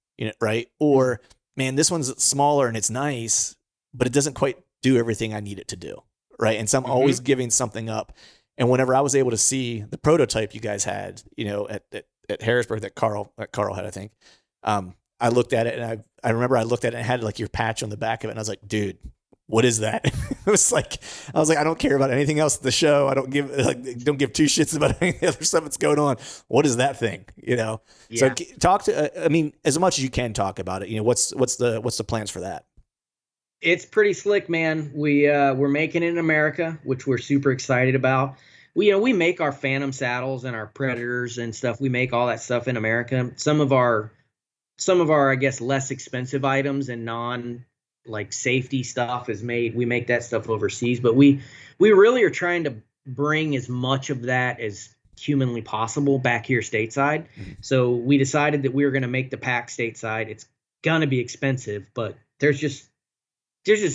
right? Or, man, this one's smaller and it's nice, but it doesn't quite do everything I need it to do, right? And so I'm always giving something up. And whenever I was able to see the prototype you guys had, at Harrisburg that Carl had, I think, I looked at it and I remember I looked at it and it had like your patch on the back of it. And I was like, dude, what is that? I was like, I don't care about anything else at the show. I don't give two shits about any of the other stuff that's going on. What is that thing? Yeah. So talk to, as much as you can talk about it, what's the plans for that? It's pretty slick, man. We're making it in America, which we're super excited about. We make our Phantom saddles and our Predators and stuff. We make all that stuff in America. Some of our I guess less expensive items and non like safety stuff we make that stuff overseas. But we really are trying to bring as much of that as humanly possible back here stateside. Mm-hmm. So we decided that we were going to make the pack stateside. It's gonna be expensive, but there's just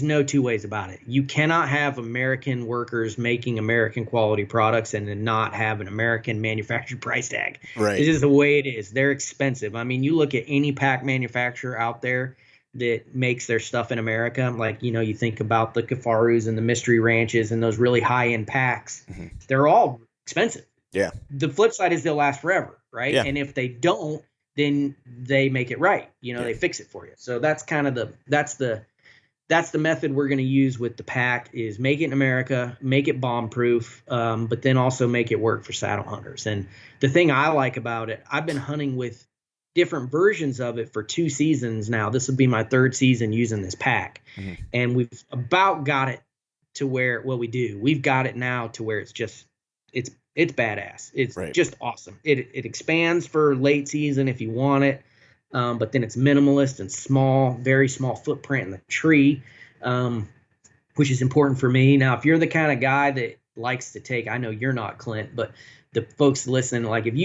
no two ways about it. You cannot have American workers making American quality products and then not have an American manufactured price tag. Right. This is the way it is. They're expensive. I mean, you look at any pack manufacturer out there that makes their stuff in America, like, you think about the Kafarus and the Mystery Ranches and those really high-end packs. Mm-hmm. They're all expensive. Yeah. The flip side is they'll last forever, right? Yeah. And if they don't, then they make it right. They fix it for you. So that's kind of that's the method we're going to use with the pack, is make it in America, make it bomb proof, but then also make it work for saddle hunters. And the thing I like about it, I've been hunting with different versions of it for 2 seasons now. This will be my 3rd season using this pack. Mm-hmm. And we've about got it to where, well, we've got it now to where it's badass. It's right. just awesome. It expands for late season if you want it. But then it's minimalist and small, very small footprint in the tree, which is important for me. Now, if you're the kind of guy that likes to take, I know you're not, Clint, but the folks listening, like if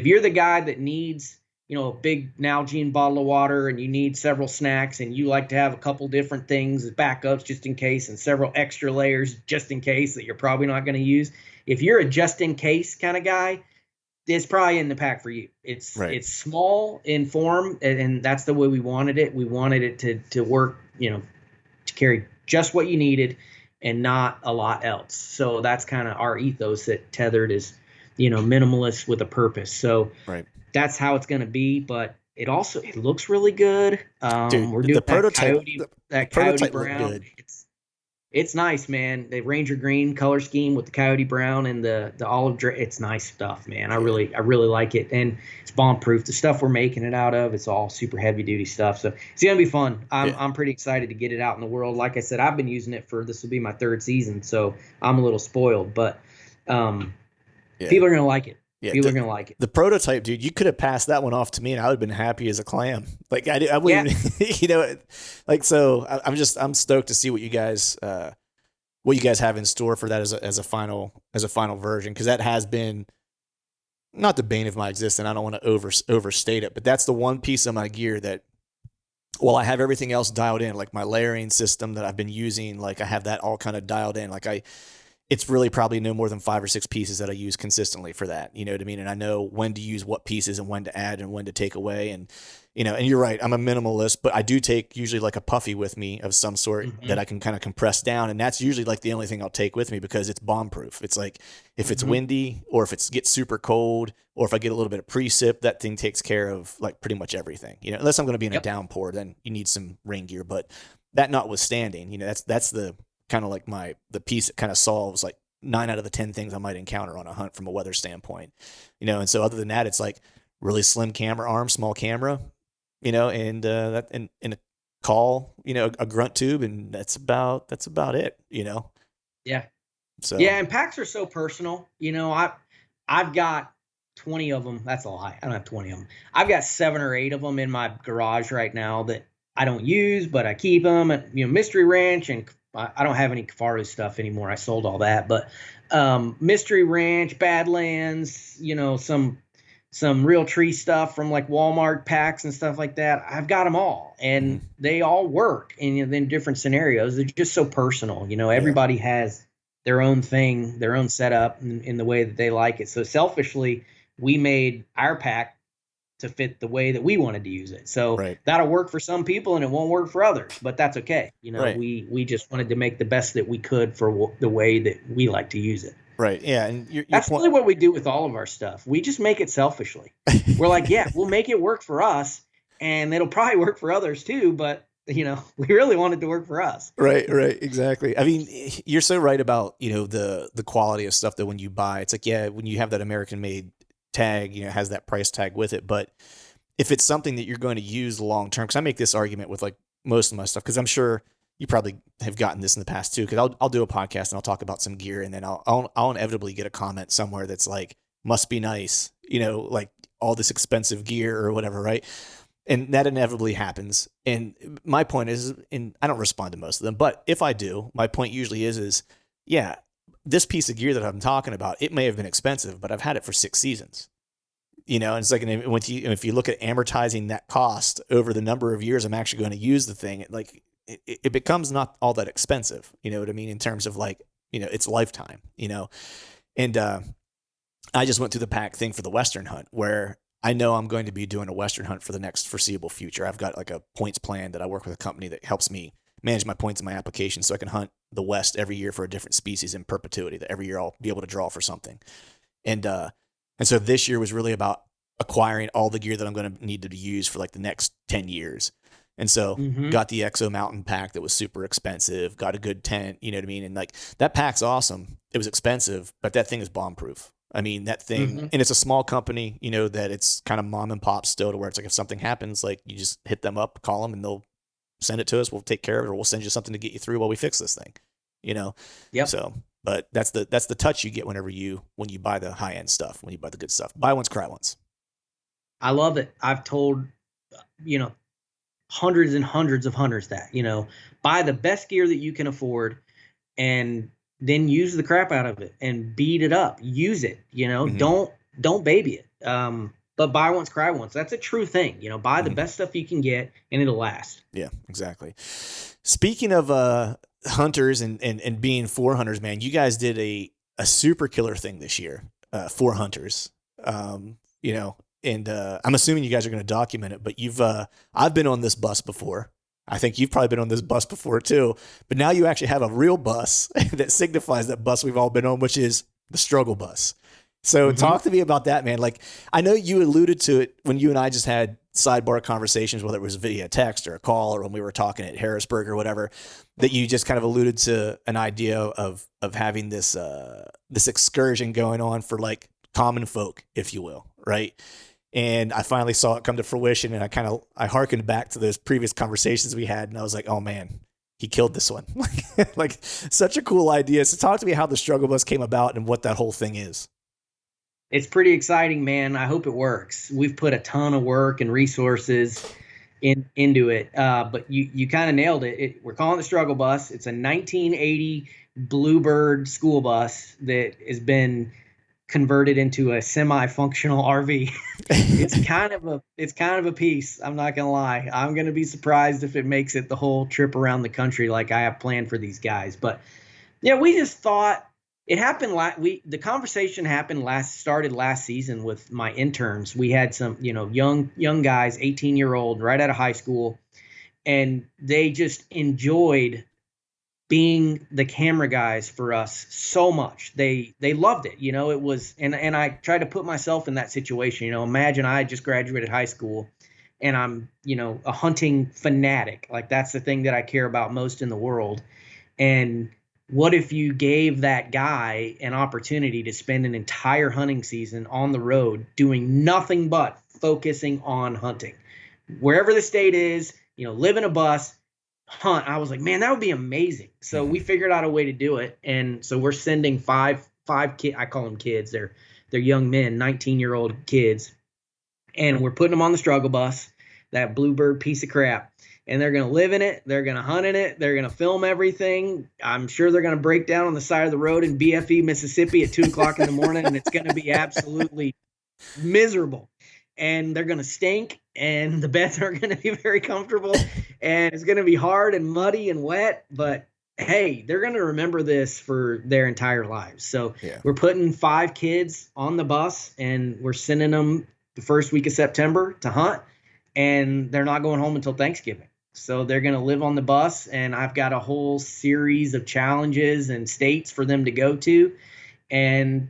you're the guy that needs, a big Nalgene bottle of water, and you need several snacks, and you like to have a couple different things as backups just in case, and several extra layers just in case that you're probably not going to use. If you're a just in case kind of guy, it's probably in the pack for you. It's small in form, and that's the way we wanted it. We wanted it to work, to carry just what you needed and not a lot else. So that's kind of our ethos at Tethered is, minimalist with a purpose. So that's how it's going to be. But it looks really good. Dude, we're doing the prototype, coyote brown. It's nice, man. The Ranger green color scheme with the coyote brown and the olive. It's nice stuff, man. I really like it, and it's bomb proof. The stuff we're making it out of, it's all super heavy duty stuff. So it's gonna be fun. I'm pretty excited to get it out in the world. Like I said, I've been using it this will be my 3rd season, so I'm a little spoiled. But people are gonna like it. Yeah, people are gonna like it. The prototype, dude, you could have passed that one off to me, and I would have been happy as a clam. Like I wouldn't, So I'm stoked to see what you guys have in store for that as a final version, because that has been not the bane of my existence. I don't want to overstate it, but that's the one piece of my gear that, while I have everything else dialed in, like my layering system that I've been using, like I have that all kind of dialed in. Like it's really probably no more than 5 or 6 pieces that I use consistently for that. You know what I mean? And I know when to use what pieces and when to add and when to take away. And, and you're right, I'm a minimalist, but I do take usually like a puffy with me of some sort that I can kind of compress down. And that's usually like the only thing I'll take with me, because it's bomb proof. It's like, if it's windy, or if it gets super cold, or if I get a little bit of precip, that thing takes care of like pretty much everything, unless I'm going to be in a downpour, then you need some rain gear. But that notwithstanding, that's the kind of like the piece that kind of solves like 9 out of the 10 things I might encounter on a hunt from a weather standpoint, and so other than that, it's like really slim camera arm, small camera, and that and a call, a grunt tube, and that's about it, Yeah. So yeah, and packs are so personal. I've got 20 of them. That's a lie. I don't have 20 of them. I've got 7 or 8 of them in my garage right now that I don't use, but I keep them. And, Mystery Ranch, and I don't have any Kafaru stuff anymore. I sold all that. But Mystery Ranch, Badlands, some real tree stuff from like Walmart packs and stuff like that. I've got them all, and they all work in different scenarios. They're just so personal. Everybody has their own thing, their own setup in the way that they like it. So selfishly, we made our pack to fit the way that we wanted to use it. So that'll work for some people and it won't work for others, but that's okay. We just wanted to make the best that we could for the way that we like to use it. Right. Yeah. And that's really what we do with all of our stuff. We just make it selfishly. We're like, yeah, we'll make it work for us, and it'll probably work for others too. But we really want it to work for us. Right. Exactly. I mean, you're so right about, the quality of stuff that when you buy, it's like, yeah, when you have that American made tag, has that price tag with it. But if it's something that you're going to use long term, because I make this argument with like most of my stuff, because I'm sure you probably have gotten this in the past too, because I'll do a podcast and I'll talk about some gear, and then I'll inevitably get a comment somewhere that's like, must be nice, like all this expensive gear or whatever, right? And that inevitably happens. And my point is, and I don't respond to most of them, but if I do, my point usually is yeah, this piece of gear that I'm talking about, it may have been expensive, but I've had it for 6 seasons. And it's like, if you look at amortizing that cost over the number of years I'm actually going to use the thing, it becomes not all that expensive. You know what I mean? In terms of like, its lifetime, and I just went through the pack thing for the Western hunt, where I know I'm going to be doing a Western hunt for the next foreseeable future. I've got like a points plan that I work with a company that helps me manage my points in my application, so I can hunt the West every year for a different species in perpetuity, that every year I'll be able to draw for something. And so this year was really about acquiring all the gear that I'm going to need to use for like the next 10 years. And so Mm-hmm. got the Exo Mountain pack that was super expensive, got a good tent, you know what I mean? And like that pack's awesome. It was expensive, but that thing is bomb proof. I mean, that thing, Mm-hmm. and it's a small company, you know, that it's kind of mom and pop still, to where it's like if something happens, like you just hit them up, call them, and they'll send it to us. We'll take care of it, or we'll send you something to get you through while we fix this thing, you know? Yep. So, but that's the touch you get when you buy the high end stuff, when you buy the good stuff. Buy once, cry once. I love it. I've told, you know, hundreds and hundreds of hunters that, you know, buy the best gear that you can afford and then use the crap out of it and beat it up. Use it, you know, Mhm. don't baby it. But buy once, cry once. That's a true thing. You know, buy the Mhm. best stuff you can get and it'll last. Yeah, exactly. Speaking of hunters and being for hunters, man, you guys did a super killer thing this year for hunters. You know, and I'm assuming you guys are going to document it, but I've been on this bus before. I think you've probably been on this bus before too, but now you actually have a real bus that signifies that bus we've all been on, which is the struggle bus. So Mm-hmm. talk to me about that, man. Like, I know you alluded to it when you and I just had sidebar conversations, whether it was via text or a call, or when we were talking at Harrisburg or whatever, that you just kind of alluded to an idea of having this this excursion going on for like common folk, if you will, right? And I finally saw it come to fruition, and I harkened back to those previous conversations we had, and I was like, oh man, he killed this one. Like such a cool idea. So talk to me how the struggle bus came about and what that whole thing is. It's pretty exciting, man. I hope it works. We've put a ton of work and resources into it. But you kind of nailed it. We're calling it the struggle bus. It's a 1980 Bluebird school bus that has been converted into a semi-functional RV. It's kind of a piece. I'm not gonna lie. I'm gonna be surprised if it makes it the whole trip around the country like I have planned for these guys. But yeah, we just thought it happened. The conversation started last season with my interns. We had some, you know, young guys, 18-year-old, right out of high school, and they just enjoyed being the camera guys for us so much. They loved it. You know, it was, and I tried to put myself in that situation. You know, imagine I just graduated high school and I'm, you know, a hunting fanatic. Like that's the thing that I care about most in the world. And what if you gave that guy an opportunity to spend an entire hunting season on the road doing nothing but focusing on hunting? Wherever the state is, you know, live in a bus, hunt. I was like, man, that would be amazing. So we figured out a way to do it. And so we're sending five kids. I call them kids. They're young men, 19-year-old kids. And we're putting them on the struggle bus, that Bluebird piece of crap. And they're going to live in it. They're going to hunt in it. They're going to film everything. I'm sure they're going to break down on the side of the road in BFE, Mississippi at 2:00 in the morning. And it's going to be absolutely miserable. And they're going to stink. And the beds aren't going to be very comfortable. And it's going to be hard and muddy and wet. But hey, they're going to remember this for their entire lives. So Yeah. we're putting 5 kids on the bus and we're sending them the first week of September to hunt. And they're not going home until Thanksgiving. So they're going to live on the bus, and I've got a whole series of challenges and states for them to go to. And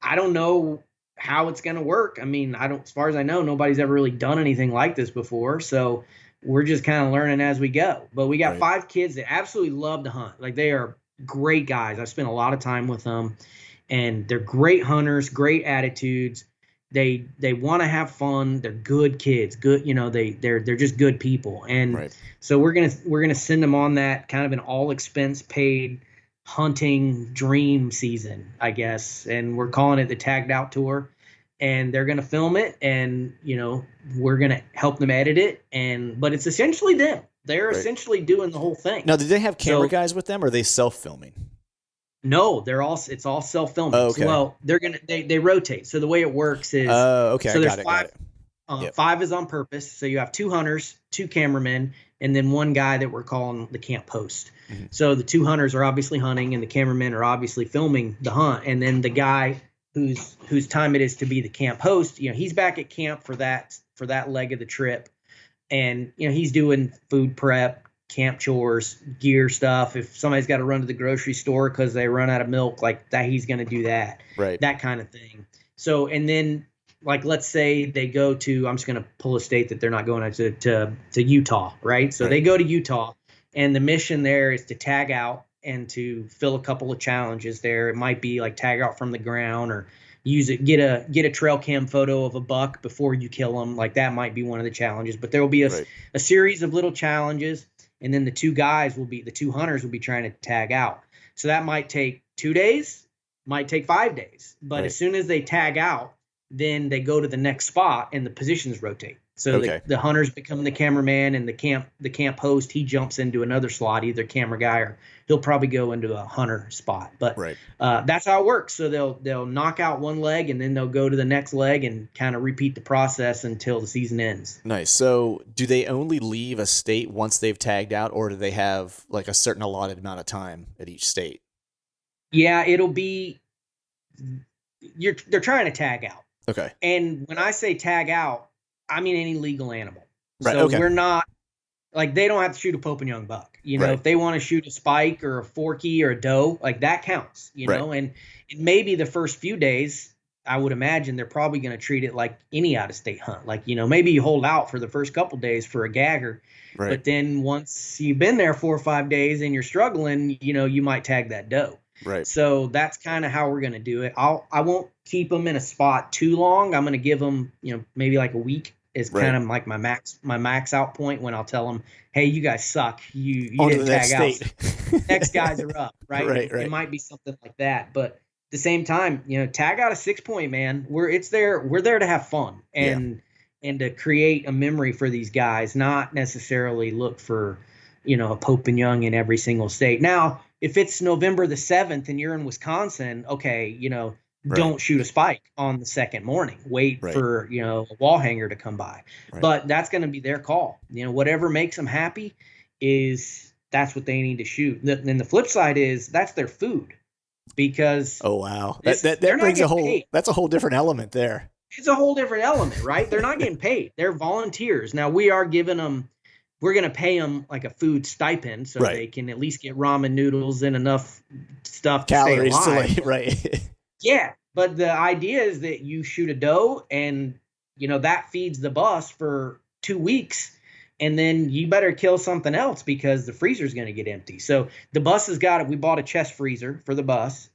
I don't know how it's going to work. I mean, as far as I know, nobody's ever really done anything like this before. So we're just kind of learning as we go. But we got Right. 5 kids that absolutely love to hunt. Like they are great guys. I spent a lot of time with them, and they're great hunters, great attitudes. They want to have fun. They're good kids. Good, you know, they're just good people. And Right. so we're gonna send them on that kind of an all expense paid hunting dream season, I guess. And we're calling it the Tagged Out Tour. And they're gonna film it, and you know we're gonna help them edit it. But it's essentially them. They're Right. essentially doing the whole thing. Now, did they have camera So- guys with them, or are they self-filming? No, it's all self-filming. Oh, okay. Well, they rotate. So the way it works is Okay. so I there's got it. 5 Yep. 5 is on purpose. So you have 2 hunters, 2 cameramen, and then 1 guy that we're calling the camp host. Mhm. So the 2 hunters are obviously hunting, and the cameramen are obviously filming the hunt. And then the guy whose time it is to be the camp host, you know, he's back at camp for that leg of the trip, and you know he's doing food prep, camp chores, gear stuff. If somebody's got to run to the grocery store because they run out of milk, like that, he's going to do that. Right. That kind of thing. So, and then like let's say they go to, I'm just going to pull a state that they're not going to Utah, right? So they go to Utah, and the mission there is to tag out and to fill a couple of challenges there. It might be like tag out from the ground, or get a trail cam photo of a buck before you kill them. Like that might be one of the challenges, but there will be a series of little challenges, and then the two hunters will be trying to tag out. So that might take 2 days, might take 5 days, but as soon as they tag out, then they go to the next spot and the positions rotate. So the hunters become the cameraman, and the camp host, he jumps into another slot, either camera guy, or he'll probably go into a hunter spot. But that's how it works. So they'll knock out one leg, and then they'll go to the next leg and kind of repeat the process until the season ends. Nice. So do they only leave a state once they've tagged out, or do they have like a certain allotted amount of time at each state? Yeah, it'll be they're trying to tag out. Okay. And when I say tag out, I mean any legal animal. So we're not like, they don't have to shoot a Pope and Young buck. You know, if they want to shoot a spike or a forky or a doe, like that counts, you know, and maybe the first few days, I would imagine they're probably going to treat it like any out of state hunt. Like, you know, maybe you hold out for the first couple days for a gagger, but then once you've been there 4 or 5 days and you're struggling, you know, you might tag that doe. Right. So that's kind of how we're going to do it. I won't keep them in a spot too long. I'm going to give them, you know, maybe like a week is kind of like my max out point, when I'll tell them, hey, you guys suck. You didn't tag out. Next guys are up. Right. It might be something like that. But at the same time, you know, tag out a 6-point, man. We're there to have fun and to create a memory for these guys, not necessarily look for, you know, a Pope and Young in every single state. Now, if it's November the 7th and you're in Wisconsin, okay, you know, don't shoot a spike on the second morning. Wait for, you know, a wall hanger to come by. But that's going to be their call. You know, whatever makes them happy that's what they need to shoot. Then the flip side is that's their food, because that brings that's a whole different element there. It's a whole different element, right? They're not getting paid. They're volunteers. Now we're going to pay them like a food stipend, so they can at least get ramen noodles and enough stuff calories to stay alive. To right. Yeah, but the idea is that you shoot a doe, and you know that feeds the bus for 2 weeks, and then you better kill something else because the freezer's going to get empty. So the bus has got it. We bought a chest freezer for the bus,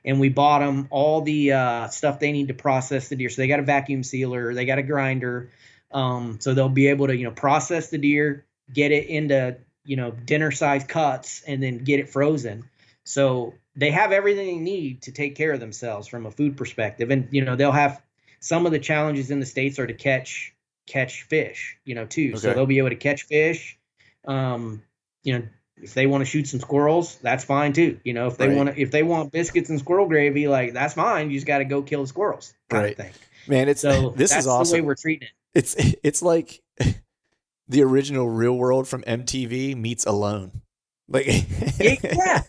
and we bought them all the stuff they need to process the deer. So they got a vacuum sealer, they got a grinder. So they'll be able to, you know, process the deer, get it into, you know, dinner size cuts, and then get it frozen. So they have everything they need to take care of themselves from a food perspective. And, you know, they'll have some of the challenges in the States are to catch fish, you know, too. So they'll be able to catch fish. You know, if they want to shoot some squirrels, that's fine too. You know, if they want biscuits and squirrel gravy, like that's fine. You just got to go kill the squirrels kind of thing. Man, this is awesome. That's the way we're treating it. It's like the original Real World from MTV meets Alone. Like yeah,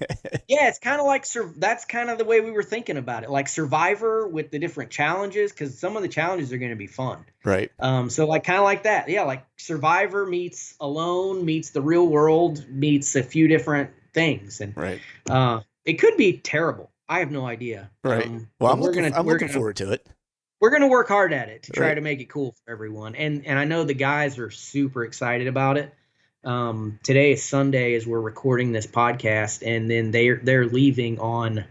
it's kind of like that's kind of the way we were thinking about it, like Survivor with the different challenges, because some of the challenges are going to be fun, right? So like kind of like that, like Survivor meets Alone meets the Real World meets a few different things, and it could be terrible. I have no idea. Right. Well, I'm looking forward to it. We're going to work hard at it to try to make it cool for everyone. And I know the guys are super excited about it. Today is Sunday as we're recording this podcast, and then they're leaving on,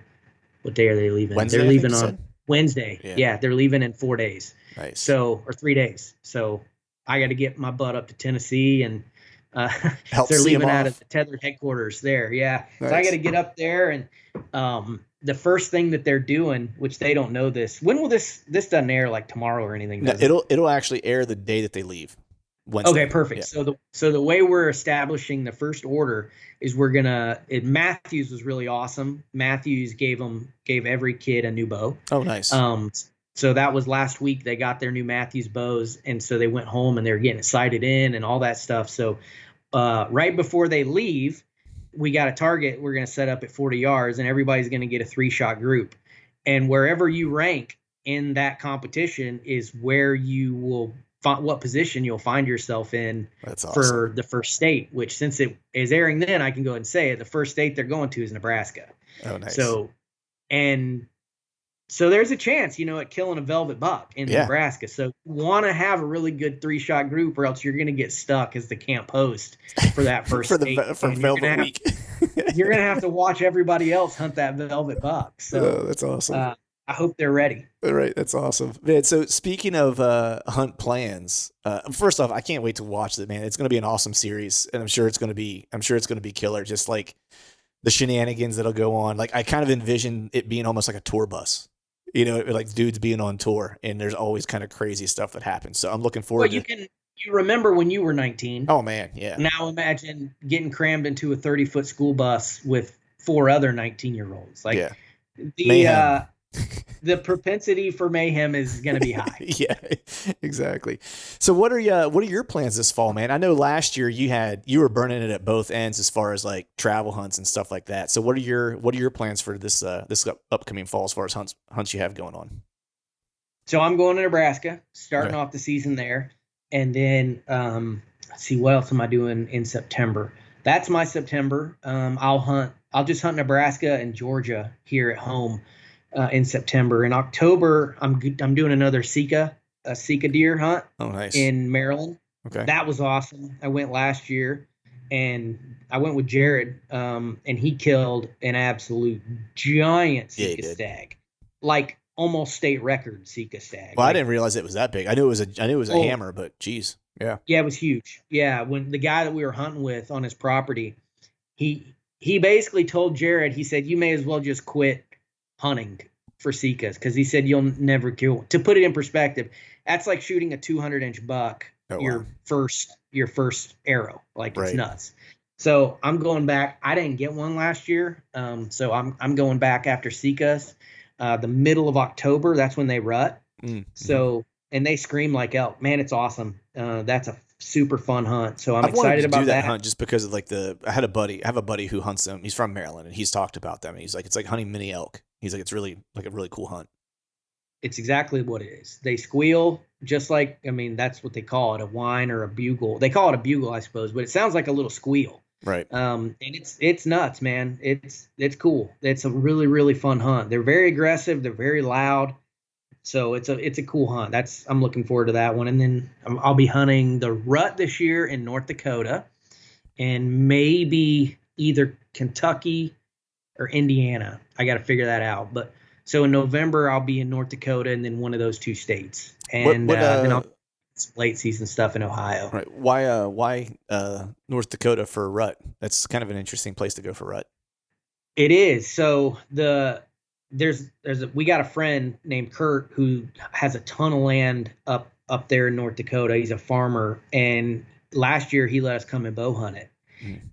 what day are they leaving? Wednesday, they're leaving on Wednesday. Yeah, they're leaving in 4 days. Nice. Or 3 days. So I got to get my butt up to Tennessee, and they're leaving out of the TETHRD headquarters there. Yeah. Nice. So I got to get up there, and the first thing that they're doing, which they don't know this, when will this doesn't air like tomorrow or anything? No, it'll actually air the day that they leave. Wednesday. Okay, perfect. Yeah. So the way we're establishing the first order is Matthews was really awesome. Matthews gave every kid a new bow. Oh, nice. So that was last week. They got their new Matthews bows, and so they went home and they were getting it sighted in and all that stuff. So right before they leave, we got a target we're going to set up at 40 yards, and everybody's going to get a 3-shot group. And wherever you rank in that competition is where you will what position you'll find yourself in. That's awesome. For the first state, which since it is airing then, I can go ahead and say it. The first state they're going to is Nebraska. Oh, nice. So, and So there's a chance, at killing a velvet buck in Yeah. Nebraska. So you want to have a really good 3-shot group, or else you're going to get stuck as the camp host for that first date, for and Velvet Week. you're gonna have to watch everybody else hunt that velvet buck. Oh, So that's awesome. I hope they're ready. All right, that's awesome, man. So speaking of hunt plans, first off, I can't wait to watch it, man. It's going to be an awesome series, and I'm sure it's going to be killer. Just like the shenanigans that'll go on. Like I kind of envision it being almost like a tour bus, like dudes being on tour, and there's always kind of crazy stuff that happens. So I'm looking forward. Well, you remember when you were 19? Oh man, yeah. Now imagine getting crammed into a 30-foot school bus with 4 other 19-year-olds. Like yeah. the propensity for mayhem is going to be high. Yeah, exactly. So what are your plans this fall, man? I know last year you were burning it at both ends as far as like travel hunts and stuff like that. So what are your plans for this upcoming fall as far as hunts you have going on? So I'm going to Nebraska, starting off the season there, and then let's see, what else am I doing in September? That's my September. I'll just hunt Nebraska and Georgia here at home in September. In October, I'm doing another Sika deer hunt. Oh, nice. In Maryland. Okay. That was awesome. I went last year, and I went with Jared, and he killed an absolute giant Sika stag, like almost state record Sika stag. Well, I didn't realize it was that big. I knew it was a hammer, but geez, yeah. Yeah, it was huge. Yeah, when the guy that we were hunting with on his property, he basically told Jared, he said, you may as well just quit hunting for Sikas, because he said you'll never kill. To put it in perspective, that's like shooting a 200-inch buck, your first arrow. Like, it's nuts. So I'm going back. I didn't get one last year, so I'm going back after Sikas. The middle of October, that's when they rut. Mm-hmm. So, and they scream like elk. Man, it's awesome. That's a super fun hunt. So I'm excited about that hunt just because of like I have a buddy who hunts them. He's from Maryland, and he's talked about them. And he's like, it's like hunting mini elk. He's like, it's really like a really cool hunt. It's exactly what it is. They squeal just like, that's what they call it, a whine or a bugle. They call it a bugle, I suppose, but it sounds like a little squeal. Right. And it's nuts, man. It's cool. It's a really, really fun hunt. They're very aggressive. They're very loud. So it's a cool hunt. I'm looking forward to that one. And then I'll be hunting the rut this year in North Dakota, and maybe either Kentucky or Indiana. I got to figure that out. But so in November I'll be in North Dakota, and then one of those 2 states. And then I'll some late season stuff in Ohio. Right. Why North Dakota for rut? That's kind of an interesting place to go for rut. It is. So we got a friend named Kurt who has a ton of land up there in North Dakota. He's a farmer, and last year he let us come and bow hunt it.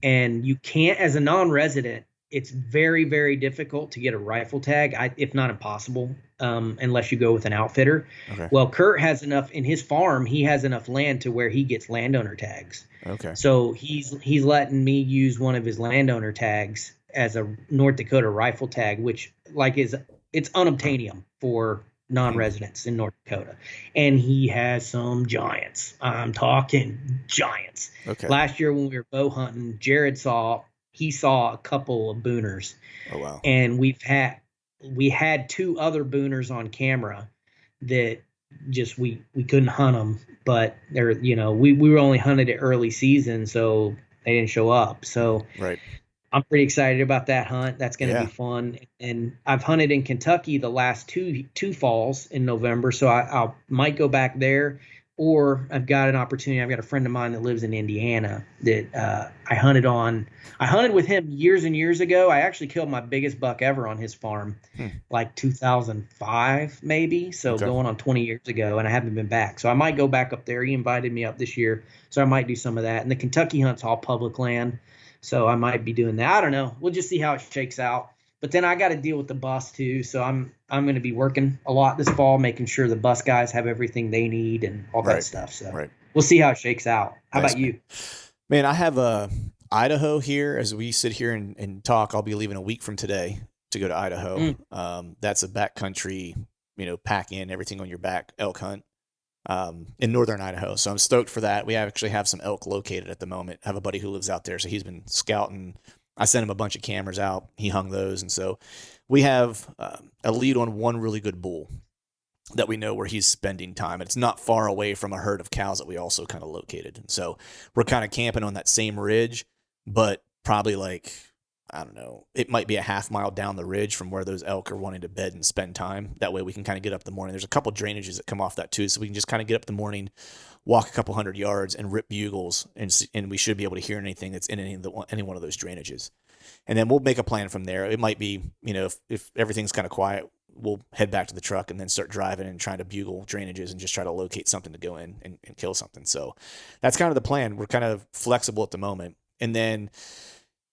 And you can't, as a non-resident, it's very, very difficult to get a rifle tag, if not impossible, unless you go with an outfitter. Okay. Well, Kurt has enough in his farm. He has enough land to where he gets landowner tags. Okay. So he's letting me use one of his landowner tags as a North Dakota rifle tag, which it's unobtainium for non-residents in North Dakota. And he has some giants. I'm talking giants. Okay. Last year when we were bow hunting, Jared saw a couple of booners. Oh, wow. And we had 2 other booners on camera that just we couldn't hunt them, but they're, we were only hunted it early season, so they didn't show up. So right. I'm pretty excited about that hunt. That's going to be fun. And I've hunted in Kentucky the last two falls in November, so I might go back there. Or I've got an opportunity. I've got a friend of mine that lives in Indiana that I hunted with him years and years ago. I actually killed my biggest buck ever on his farm, like 2005 maybe. So going on 20 years ago, and I haven't been back. So I might go back up there. He invited me up this year, so I might do some of that. And the Kentucky hunt's all public land, so I might be doing that. I don't know. We'll just see how it shakes out. But then I got to deal with the bus too, so I'm going to be working a lot this fall, making sure the bus guys have everything they need and all that stuff. So we'll see how it shakes out. How about you? Man, I have Idaho here. As we sit here and talk, I'll be leaving a week from today to go to Idaho. That's a backcountry, pack in everything on your back elk hunt in northern Idaho. So I'm stoked for that. We actually have some elk located at the moment. I have a buddy who lives out there, so he's been scouting I sent him a bunch of cameras out. He hung those. And so we have a lead on one really good bull that we know where he's spending time. And it's not far away from a herd of cows that we also kind of located. And so we're kind of camping on that same ridge, but probably like, I don't know, it might be a half mile down the ridge from where those elk are wanting to bed and spend time. That way we can kind of get up in the morning. There's a couple drainages that come off that too. So we can just kind of get up in the morning, walk a couple hundred yards and rip bugles. And we should be able to hear anything that's in any one of those drainages. And then we'll make a plan from there. It might be, if everything's kind of quiet, we'll head back to the truck and then start driving and trying to bugle drainages and just try to locate something to go in and kill something. So that's kind of the plan. We're kind of flexible at the moment. And then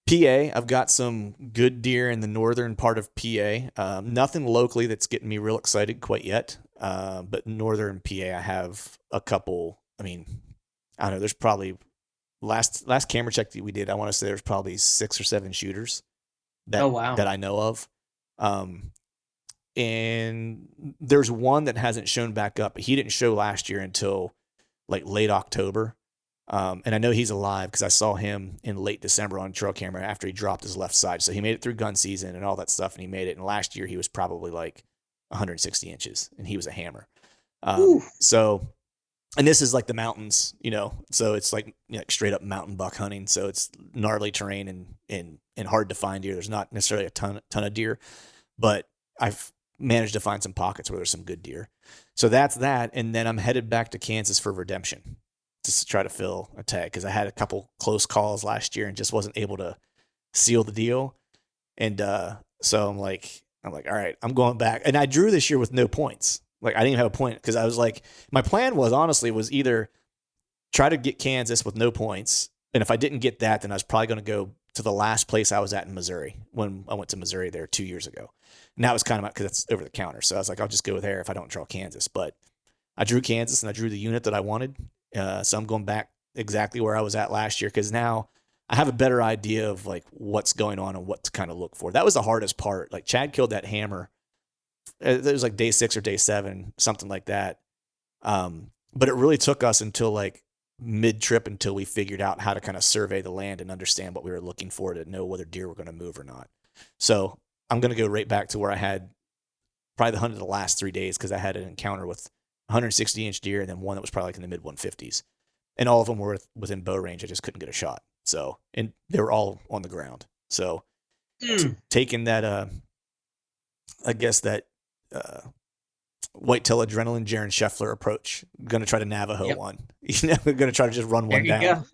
PA, I've got some good deer in the northern part of PA. Nothing locally that's getting me real excited quite yet. But northern PA, I have a couple. I mean, I don't know. There's probably last camera check that we did, I want to say there's probably 6 or 7 shooters that I know of. And there's one that hasn't shown back up, but he didn't show last year until like late October. And I know he's alive because I saw him in late December on trail camera after he dropped his left side. So he made it through gun season and all that stuff, and he made it. And last year he was probably like 160 inches, and he was a hammer. So, and this is like the mountains, so it's like straight up mountain buck hunting. So it's gnarly terrain and hard to find deer. There's not necessarily a ton of deer, but I've managed to find some pockets where there's some good deer. So that's that. And then I'm headed back to Kansas for redemption, just to try to fill a tag, because I had a couple close calls last year and just wasn't able to seal the deal. And so I'm like, all right, I'm going back. And I drew this year with no points. Like I didn't even have a point because I was like, my plan was either try to get Kansas with no points. And if I didn't get that, then I was probably going to go to the last place I was at in Missouri when I went to Missouri there 2 years ago. And that was kind of because it's over the counter. So I was like, I'll just go there if I don't draw Kansas. But I drew Kansas and I drew the unit that I wanted. So I'm going back exactly where I was at last year, because now I have a better idea of like what's going on and what to kind of look for. That was the hardest part. Like Chad killed that hammer. It was like day 6 or day 7, something like that. But it really took us until like mid-trip until we figured out how to kind of survey the land and understand what we were looking for to know whether deer were going to move or not. So I'm going to go right back to where I had probably the hunt of the last 3 days, because I had an encounter with 160-inch deer and then one that was probably like in the mid-150s. And all of them were within bow range. I just couldn't get a shot. So, and they were all on the ground. So taking that, I guess that whitetail adrenaline Jaron Scheffler approach, going to try to Navajo one. We're going to try to just run one down.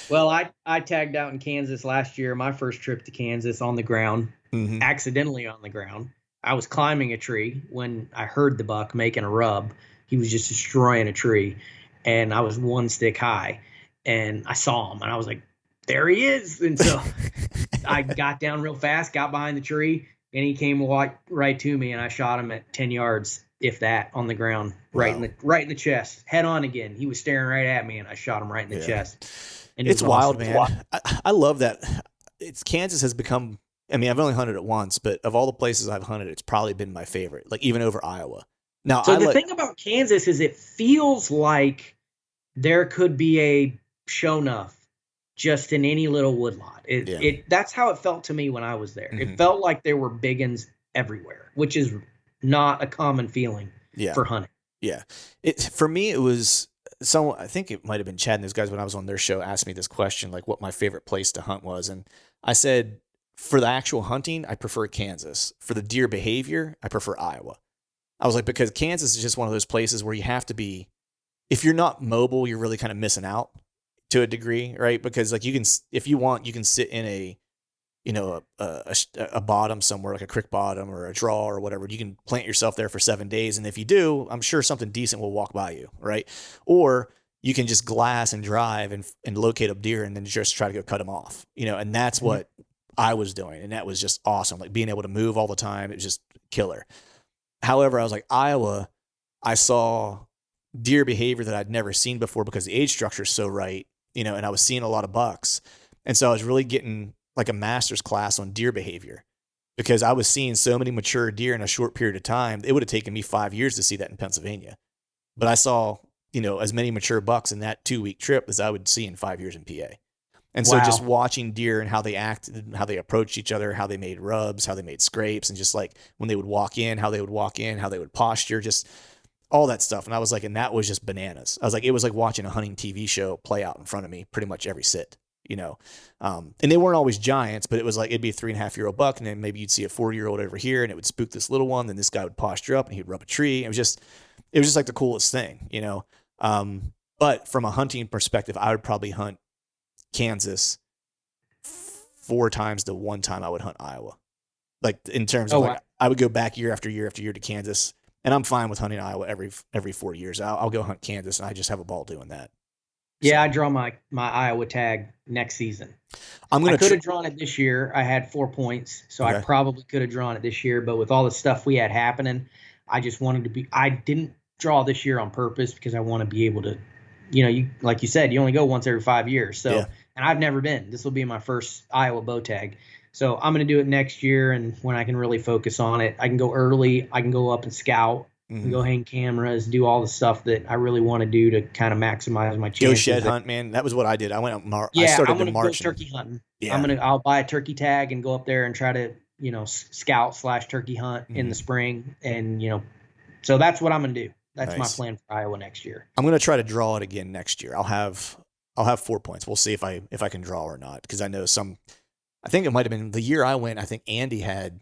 Well, I tagged out in Kansas last year, my first trip to Kansas on the ground, accidentally on the ground. I was climbing a tree when I heard the buck making a rub. He was just destroying a tree, and I was 1 stick high, and I saw him, and I was like, there he is. And so I got down real fast, got behind the tree, and he came right to me, and I shot him at 10 yards, if that, on the ground, right in the chest, head on again. He was staring right at me, and I shot him right in the chest. And it's wild, man. I love that. Kansas has become, I mean, I've only hunted it once, but of all the places I've hunted, it's probably been my favorite, like even over Iowa. Now, so the thing about Kansas is it feels like there could be a show enough just in any little woodlot. That's how it felt to me when I was there. It felt like there were biggins everywhere, which is not a common feeling for hunting. Yeah. For me, it was I think it might've been Chad and those guys when I was on their show asked me this question, like what my favorite place to hunt was. And I said, for the actual hunting, I prefer Kansas. For the deer behavior, I prefer Iowa. I was like, because Kansas is just one of those places where you have to be, if you're not mobile, you're really kind of missing out to a degree, right? Because like if you want, you can sit in a bottom somewhere, like a creek bottom or a draw or whatever. You can plant yourself there for 7 days. And if you do, I'm sure something decent will walk by you, right? Or you can just glass and drive and locate a deer and then just try to go cut them off, and that's what I was doing. And that was just awesome. Like being able to move all the time. It was just killer. However, I was like, Iowa, I saw deer behavior that I'd never seen before because the age structure is so right, and I was seeing a lot of bucks. And so I was really getting like a master's class on deer behavior because I was seeing so many mature deer in a short period of time. It would have taken me 5 years to see that in Pennsylvania. But I saw, as many mature bucks in that 2-week trip as I would see in 5 years in PA. And so just watching deer and how they acted and how they approached each other, how they made rubs, how they made scrapes, and just like when they would walk in, how they would posture, just all that stuff. And I was like, and that was just bananas. I was like, it was like watching a hunting TV show play out in front of me pretty much every sit, and they weren't always giants, but it was like, it'd be a 3.5-year-old buck. And then maybe you'd see a 4-year-old over here and it would spook this little one. Then this guy would posture up and he'd rub a tree. It was just like the coolest thing, but from a hunting perspective, I would probably hunt Kansas 4 times to 1 time I would hunt Iowa. Like in terms of I would go back year after year after year to Kansas, and I'm fine with hunting Iowa every 4 years. I'll go hunt Kansas, and I just have a ball doing that. Yeah, I draw my Iowa tag next season. I could have drawn it this year. I had 4 points, so I probably could have drawn it this year. But with all the stuff we had happening, I just wanted to be. I didn't draw this year on purpose because I want to be able to. You like you said, you only go once every 5 years. So, and I've never been. This will be my first Iowa bow tag. So I'm going to do it next year, and when I can really focus on it, I can go early. I can go up and scout, and go hang cameras, do all the stuff that I really want to do to kind of maximize my chances. Go shed hunt, man. That was what I did. I went out. I started to march. Go turkey hunting. Yeah. I'll buy a turkey tag and go up there and try to scout / turkey hunt in the spring, and so that's what I'm going to do. That's my plan for Iowa next year. I'm going to try to draw it again next year. I'll have 4 points. We'll see if I can draw or not, because I know I think it might have been the year I went. I think Andy had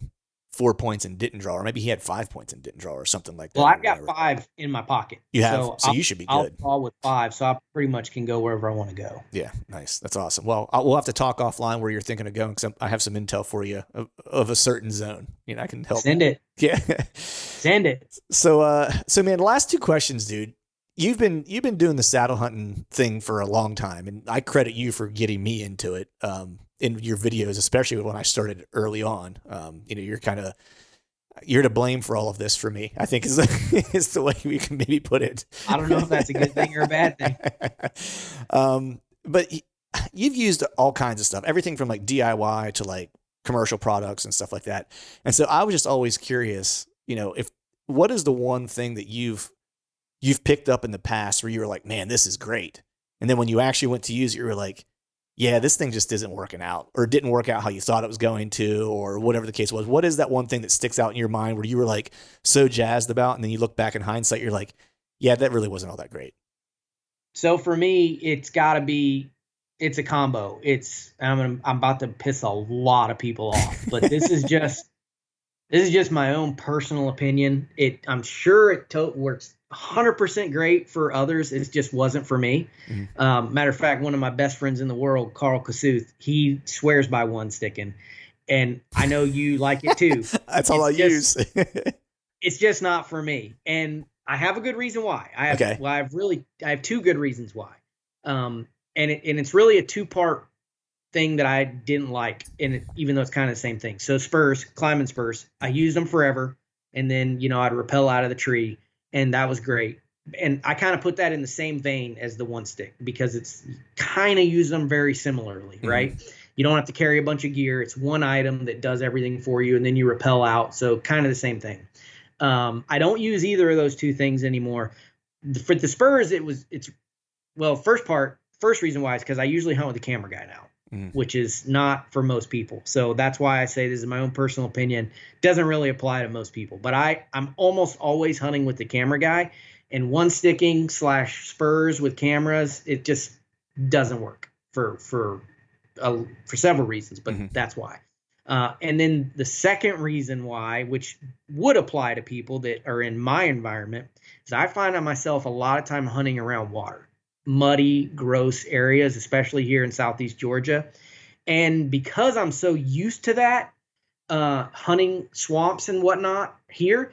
4 points and didn't draw, or maybe he had 5 points and didn't draw, or something like that. Well, I've got 5 in my pocket. You have, so you should be good. I'll draw with 5, so I pretty much can go wherever I want to go. Yeah, nice. That's awesome. Well, we'll have to talk offline where you're thinking of going, because I have some intel for you of a certain zone. I can help. Send it. Yeah, send it. So man, the last 2 questions, dude. You've been doing the saddle hunting thing for a long time, and I credit you for getting me into it. In your videos, especially when I started early on, you're to blame for all of this for me, I think is the way we can maybe put it. I don't know if that's a good thing or a bad thing. But you've used all kinds of stuff, everything from like DIY to like commercial products and stuff like that. And so I was just always curious, what is the one thing that you've picked up in the past where you were like, man, this is great. And then when you actually went to use it, you were like, yeah, this thing just isn't working out, or didn't work out how you thought it was going to, or whatever the case was. What is that one thing that sticks out in your mind where you were like so jazzed about, and then you look back in hindsight, you're like, yeah, that really wasn't all that great? So for me, it's a combo. I'm about to piss a lot of people off, but this is just my own personal opinion. I'm sure it works 100% great for others. It just wasn't for me. Matter of fact, one of my best friends in the world, Carl Kasuth, he swears by one sticking, and I know you like it too. That's all I use. It's just not for me, and I have a good reason why. I have 2 good reasons why. And it's really a 2-part thing that I didn't like, even though it's kind of the same thing. So spurs, climbing spurs, I used them forever, and then I'd rappel out of the tree. And that was great. And I kind of put that in the same vein as the one stick, because it's kind of use them very similarly, right? You don't have to carry a bunch of gear. It's one item that does everything for you, and then you rappel out. So kind of the same thing. I don't use either of those 2 things anymore. For the spurs, first reason why is because I usually hunt with a camera guy now, which is not for most people. So that's why I say this is my own personal opinion. Doesn't really apply to most people, but I'm almost always hunting with the camera guy, and one sticking / spurs with cameras, it just doesn't work for several reasons, but that's why. And then the second reason why, which would apply to people that are in my environment, is I find myself a lot of time hunting around water, muddy, gross areas, especially here in Southeast Georgia. And because I'm so used to that, hunting swamps and whatnot here,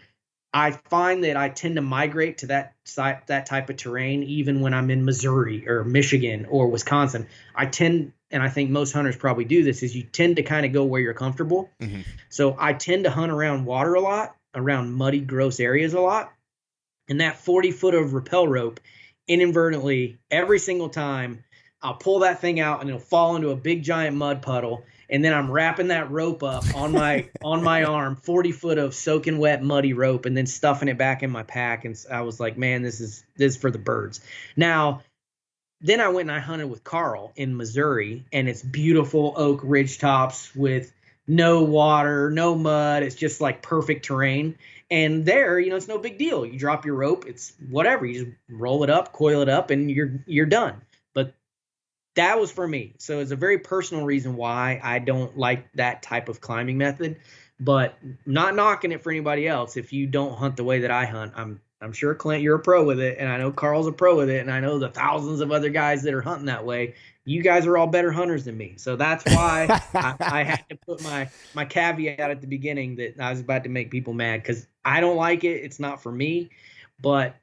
I find that I tend to migrate to that type of terrain, even when I'm in Missouri or Michigan or Wisconsin. I tend, and I think most hunters probably do this, is you tend to kind of go where you're comfortable. So I tend to hunt around water a lot, around muddy, gross areas a lot. And that 40 foot of rappel rope, inadvertently, every single time, I'll pull that thing out and it'll fall into a big giant mud puddle. And then I'm wrapping that rope up on my arm, 40 foot of soaking wet, muddy rope, and then stuffing it back in my pack. And I was like, man, this is for the birds. Now, then I went and I hunted with Carl in Missouri, and it's beautiful oak ridge tops with no water, no mud. It's just like perfect terrain. And there, it's no big deal. You drop your rope, it's whatever. You just roll it up, coil it up, and you're done. But that was for me. So it's a very personal reason why I don't like that type of climbing method. But not knocking it for anybody else. If you don't hunt the way that I hunt, I'm sure, Clint, you're a pro with it, and I know Carl's a pro with it, and I know the thousands of other guys that are hunting that way. You guys are all better hunters than me. So that's why I had to put my caveat at the beginning that I was about to make people mad, because I don't like it. It's not for me, but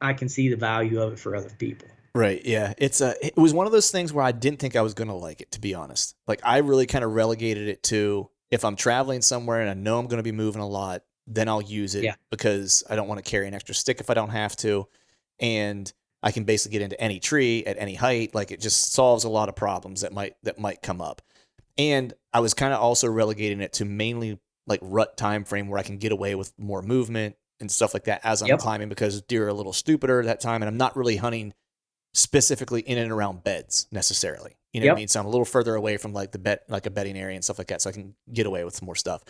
I can see the value of it for other people. Right. Yeah. It was one of those things where I didn't think I was going to like it, to be honest. Like, I really kind of relegated it to, if I'm traveling somewhere and I know I'm going to be moving a lot, then I'll use it because I don't want to carry an extra stick if I don't have to. And I can basically get into any tree at any height. Like, it just solves a lot of problems that might come up. And I was kind of also relegating it to mainly like rut time frame, where I can get away with more movement and stuff like that as I'm climbing, because deer are a little stupider at that time. And I'm not really hunting specifically in and around beds necessarily. You know what I mean? So I'm a little further away from like like a bedding area and stuff like that, so I can get away with some more stuff.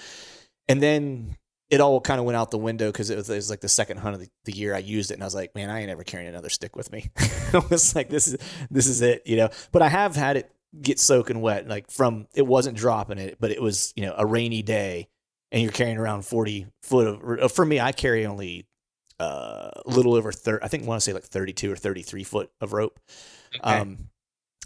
And then it all kind of went out the window because it was like the second hunt of the year I used it, and I was like, man, I ain't ever carrying another stick with me. I was like, this is it, But I have had it get soaking wet, like it wasn't dropping it, but it was, a rainy day, and you're carrying around 40 foot of, for me, I carry only a little over 30, I think I want to say like 32 or 33 foot of rope. Okay.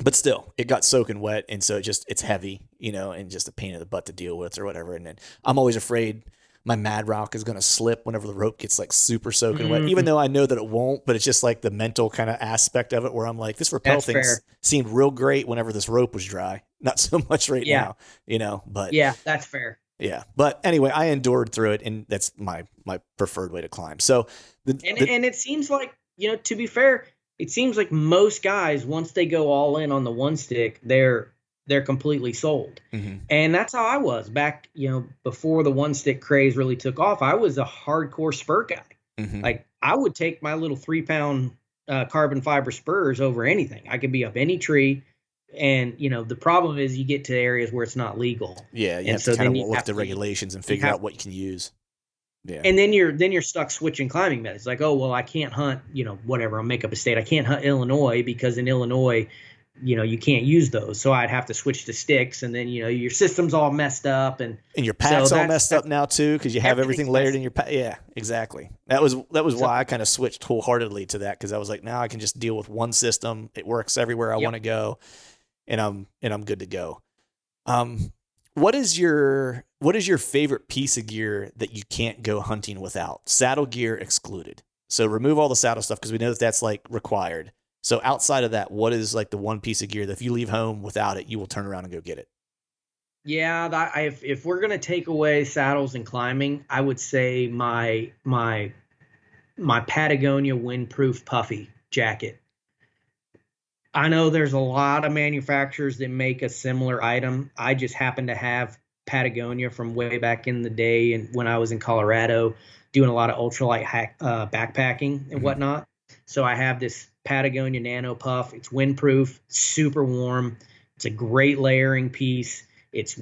But still, it got soaking wet, and so it's heavy, and just a pain in the butt to deal with or whatever. And then I'm always afraid my Mad Rock is going to slip whenever the rope gets like super soaking wet, even though I know that it won't. But it's just like the mental kind of aspect of it, where I'm like, this rappel thing seemed real great whenever this rope was dry, not so much right now, But yeah, that's fair. Yeah. But anyway, I endured through it, and that's my preferred way to climb. So, and it seems like, to be fair, it seems like most guys, once they go all in on the one stick, they're completely sold. Mm-hmm. And that's how I was back, before the one stick craze really took off. I was a hardcore spur guy. Mm-hmm. Like, I would take my little 3-pound carbon fiber spurs over anything. I could be up any tree. And, the problem is you get to areas where it's not legal. Yeah. You have to kind of look at the regulations and figure out what you can use. Yeah. And then you're stuck switching climbing methods. Like, oh, well, I can't hunt, whatever. I'll make up a state. I can't hunt Illinois because in Illinois, you can't use those. So I'd have to switch to sticks, and then, your system's all messed up. And your pack's all messed up now too, because you have everything layered in your pack. Yeah, exactly. That was why I kind of switched wholeheartedly to that, because I was like, now I can just deal with one system. It works everywhere I want to go. And I'm good to go. What is your favorite piece of gear that you can't go hunting without? Saddle gear excluded. So remove all the saddle stuff, because we know that's like required. So outside of that, what is like the one piece of gear that if you leave home without it, you will turn around and go get it? Yeah, if we're gonna take away saddles and climbing, I would say my Patagonia windproof puffy jacket. I know there's a lot of manufacturers that make a similar item. I just happen to have Patagonia from way back in the day, and when I was in Colorado doing a lot of ultralight backpacking and whatnot. So I have this Patagonia Nanopuff. It's windproof, super warm. It's a great layering piece. It's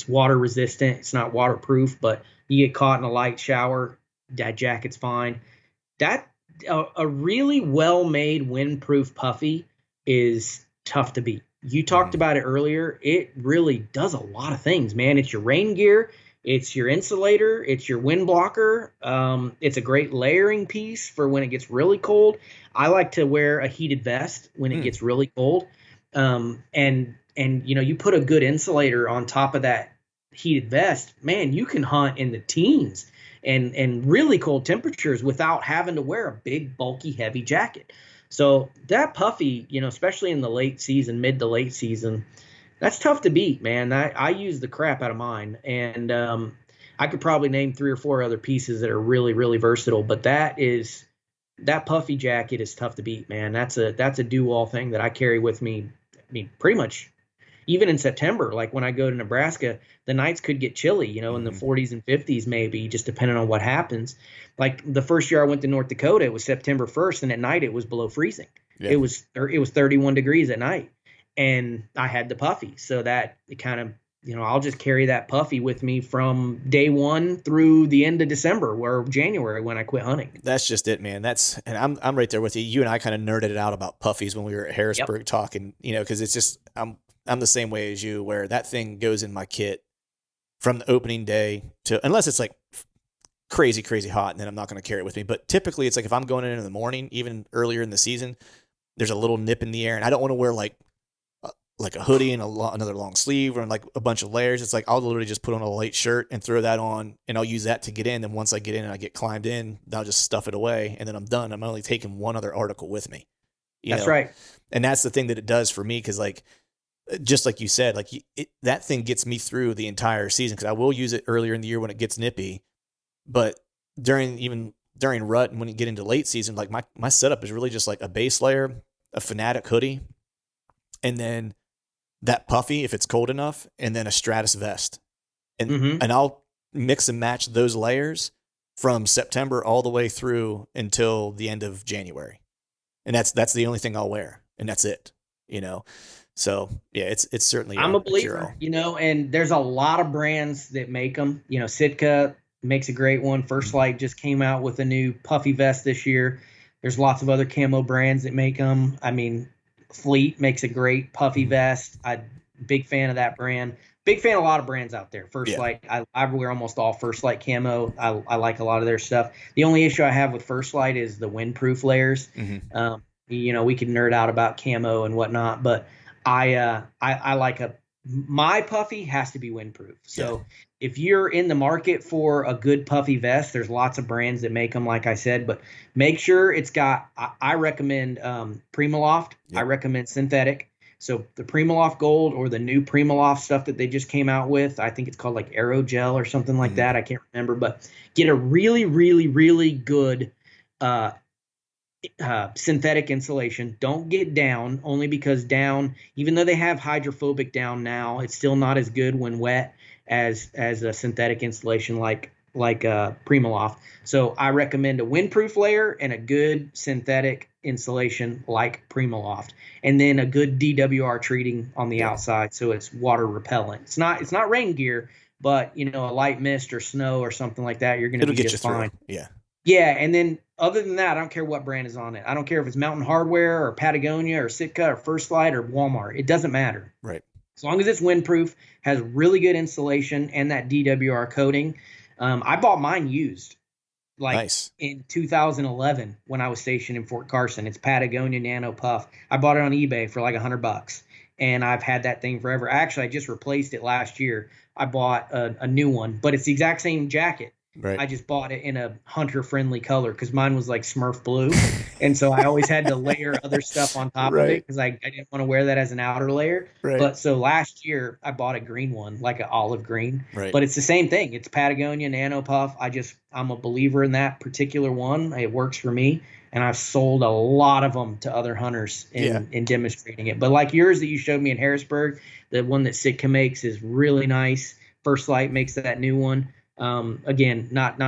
water resistant. It's not waterproof, but you get caught in a light shower, that jacket's fine. A really well-made windproof puffy is tough to beat. You talked about it earlier. It really does a lot of things, man. It's your rain gear. It's your insulator. It's your wind blocker. It's a great layering piece for when it gets really cold. I like to wear a heated vest when it gets really cold. And you put a good insulator on top of that heated vest, man, you can hunt in the teens and really cold temperatures without having to wear a big, bulky, heavy jacket. So that puffy, especially in the late season, mid to late season, that's tough to beat, man. I use the crap out of mine. And I could probably name 3 or 4 other pieces that are really, really versatile. But that puffy jacket is tough to beat, man. That's a do-all thing that I carry with me. I mean, pretty much even in September, like when I go to Nebraska, the nights could get chilly, in the 40s and 50s, maybe, just depending on what happens. Like the first year I went to North Dakota, it was September 1st, and at night it was below freezing. it was 31 degrees at night, and I had the puffy. So that it kind of, I'll just carry that puffy with me from day one through the end of December or January when I quit hunting. That's just it, man. And I'm right there with you. You and I kind of nerded it out about puffies when we were at Harrisburg talking, because it's just, I'm the same way as you, where that thing goes in my kit from the opening day to, unless it's like crazy, crazy hot, and then I'm not going to carry it with me. But typically it's like if I'm going in the morning, even earlier in the season, there's a little nip in the air, and I don't want to wear like a hoodie and another long sleeve or like a bunch of layers. It's like I'll literally just put on a light shirt and throw that on, and I'll use that to get in. And once I get in and I get climbed in, I'll just stuff it away, and then I'm done. I'm only taking one other article with me. That's right. And that's the thing that it does for me, because like, just like you said, like that thing gets me through the entire season, because I will use it earlier in the year when it gets nippy, but during rut and when you get into late season, like my setup is really just like a base layer, a Fanatic hoodie, and then that puffy if it's cold enough, and then a Stratus vest, and I'll mix and match those layers from September all the way through until the end of January, and that's the only thing I'll wear, and that's it. So yeah, it's certainly I'm a believer, and there's a lot of brands that make them. Sitka makes a great one. First Light just came out with a new puffy vest this year. There's lots of other camo brands that make them. I mean, Fleet makes a great puffy vest. I'm big fan of that brand. Big fan of a lot of brands out there. First Light, I wear almost all First Light camo. I like a lot of their stuff. The only issue I have with First Light is the windproof layers. We can nerd out about camo and whatnot, but I like my puffy has to be windproof. So if you're in the market for a good puffy vest, there's lots of brands that make them, like I said, but make sure it's got, I recommend Primaloft. I recommend synthetic. So the Primaloft Gold or the new Primaloft stuff that they just came out with, I think it's called like Aerogel or something like that. I can't remember, but get a really, really, really good synthetic insulation. Don't get down, only because down, even though they have hydrophobic down now, it's still not as good when wet as a synthetic insulation like Primaloft. So I recommend a windproof layer and a good synthetic insulation like Primaloft, and then a good DWR treating on the outside so it's water repellent. It's not rain gear, but a light mist or snow or something like that, you're going to be just fine. Yeah, and then other than that, I don't care what brand is on it. I don't care if it's Mountain Hardwear or Patagonia or Sitka or First Light or Walmart. It doesn't matter. Right. As long as it's windproof, has really good insulation and that DWR coating. I bought mine used, in 2011 when I was stationed in Fort Carson. It's Patagonia Nanopuff. I bought it on eBay for like $100, and I've had that thing forever. Actually, I just replaced it last year. I bought a new one, but it's the exact same jacket. Right. I just bought it in a hunter-friendly color because mine was like Smurf blue, and so I always had to layer other stuff on top of it because I didn't want to wear that as an outer layer. Right. But so last year I bought a green one, like an olive green. Right. But it's the same thing. It's Patagonia Nanopuff. I'm a believer in that particular one. It works for me, and I've sold a lot of them to other hunters in demonstrating it. But like yours that you showed me in Harrisburg, the one that Sitka makes is really nice. First Light makes that new one. Again, I'm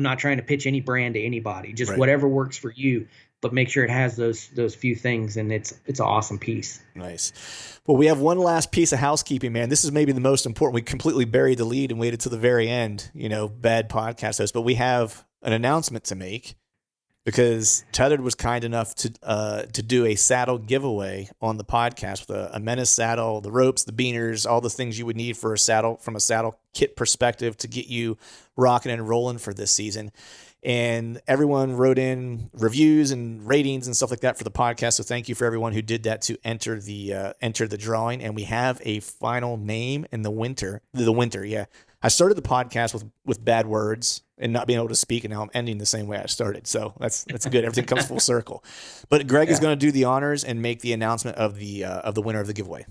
not trying to pitch any brand to anybody, just whatever works for you, but make sure it has those few things, and it's an awesome piece. Nice. Well, we have one last piece of housekeeping, man. This is maybe the most important. We completely buried the lead and waited to the very end, bad podcast host, but we have an announcement to make, because Tethered was kind enough to do a saddle giveaway on the podcast with a Menace saddle, the ropes, the beaners, all the things you would need for a saddle from a saddle kit perspective to get you rocking and rolling for this season. And everyone wrote in reviews and ratings and stuff like that for the podcast. So thank you for everyone who did that to enter the drawing. And we have a final name in the winter. Yeah. I started the podcast with bad words and not being able to speak, and now I'm ending the same way I started. So that's good. Everything comes full circle. But Greg is going to do the honors and make the announcement of the winner of the giveaway.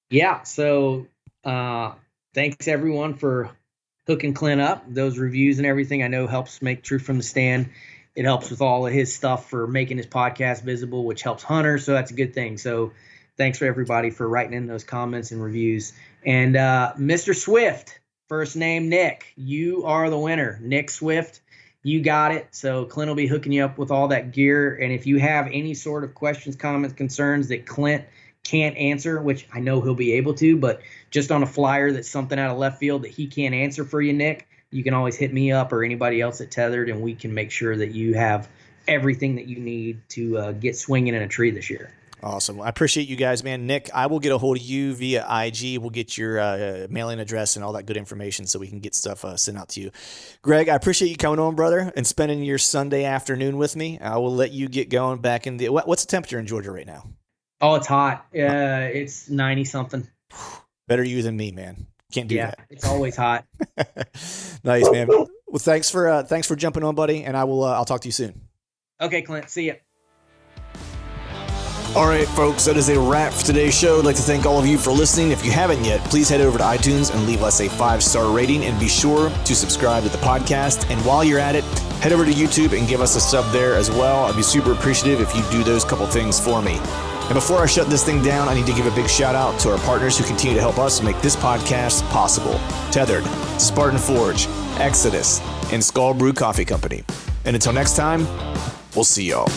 Yeah. So thanks everyone for hooking Clint up. Those reviews and everything I know helps make Truth from the Stand. It helps with all of his stuff for making his podcast visible, which helps hunters. So that's a good thing. So thanks for everybody for writing in those comments and reviews. And Mr. Swift, first name Nick, you are the winner. Nick Swift, you got it. So Clint will be hooking you up with all that gear. And if you have any sort of questions, comments, concerns that Clint can't answer, which I know he'll be able to, but just on a flyer that's something out of left field that he can't answer for you, Nick, you can always hit me up or anybody else at Tethered, and we can make sure that you have everything that you need to get swinging in a tree this year. Awesome. I appreciate you guys, man. Nick, I will get a hold of you via IG. We'll get your mailing address and all that good information so we can get stuff sent out to you. Greg, I appreciate you coming on, brother, and spending your Sunday afternoon with me. I will let you get going back in the – what's the temperature in Georgia right now? Oh, it's hot. It's 90-something. Better you than me, man. Can't do that. It's always hot. Nice, man. Well, thanks for jumping on, buddy, and I'll talk to you soon. Okay, Clint. See ya. All right, folks, that is a wrap for today's show. I'd like to thank all of you for listening. If you haven't yet, please head over to iTunes and leave us a 5-star rating, and be sure to subscribe to the podcast. And while you're at it, head over to YouTube and give us a sub there as well. I'd be super appreciative if you do those couple things for me. And before I shut this thing down, I need to give a big shout out to our partners who continue to help us make this podcast possible. Tethered, Spartan Forge, Exodus, and Skull Brew Coffee Company. And until next time, we'll see y'all.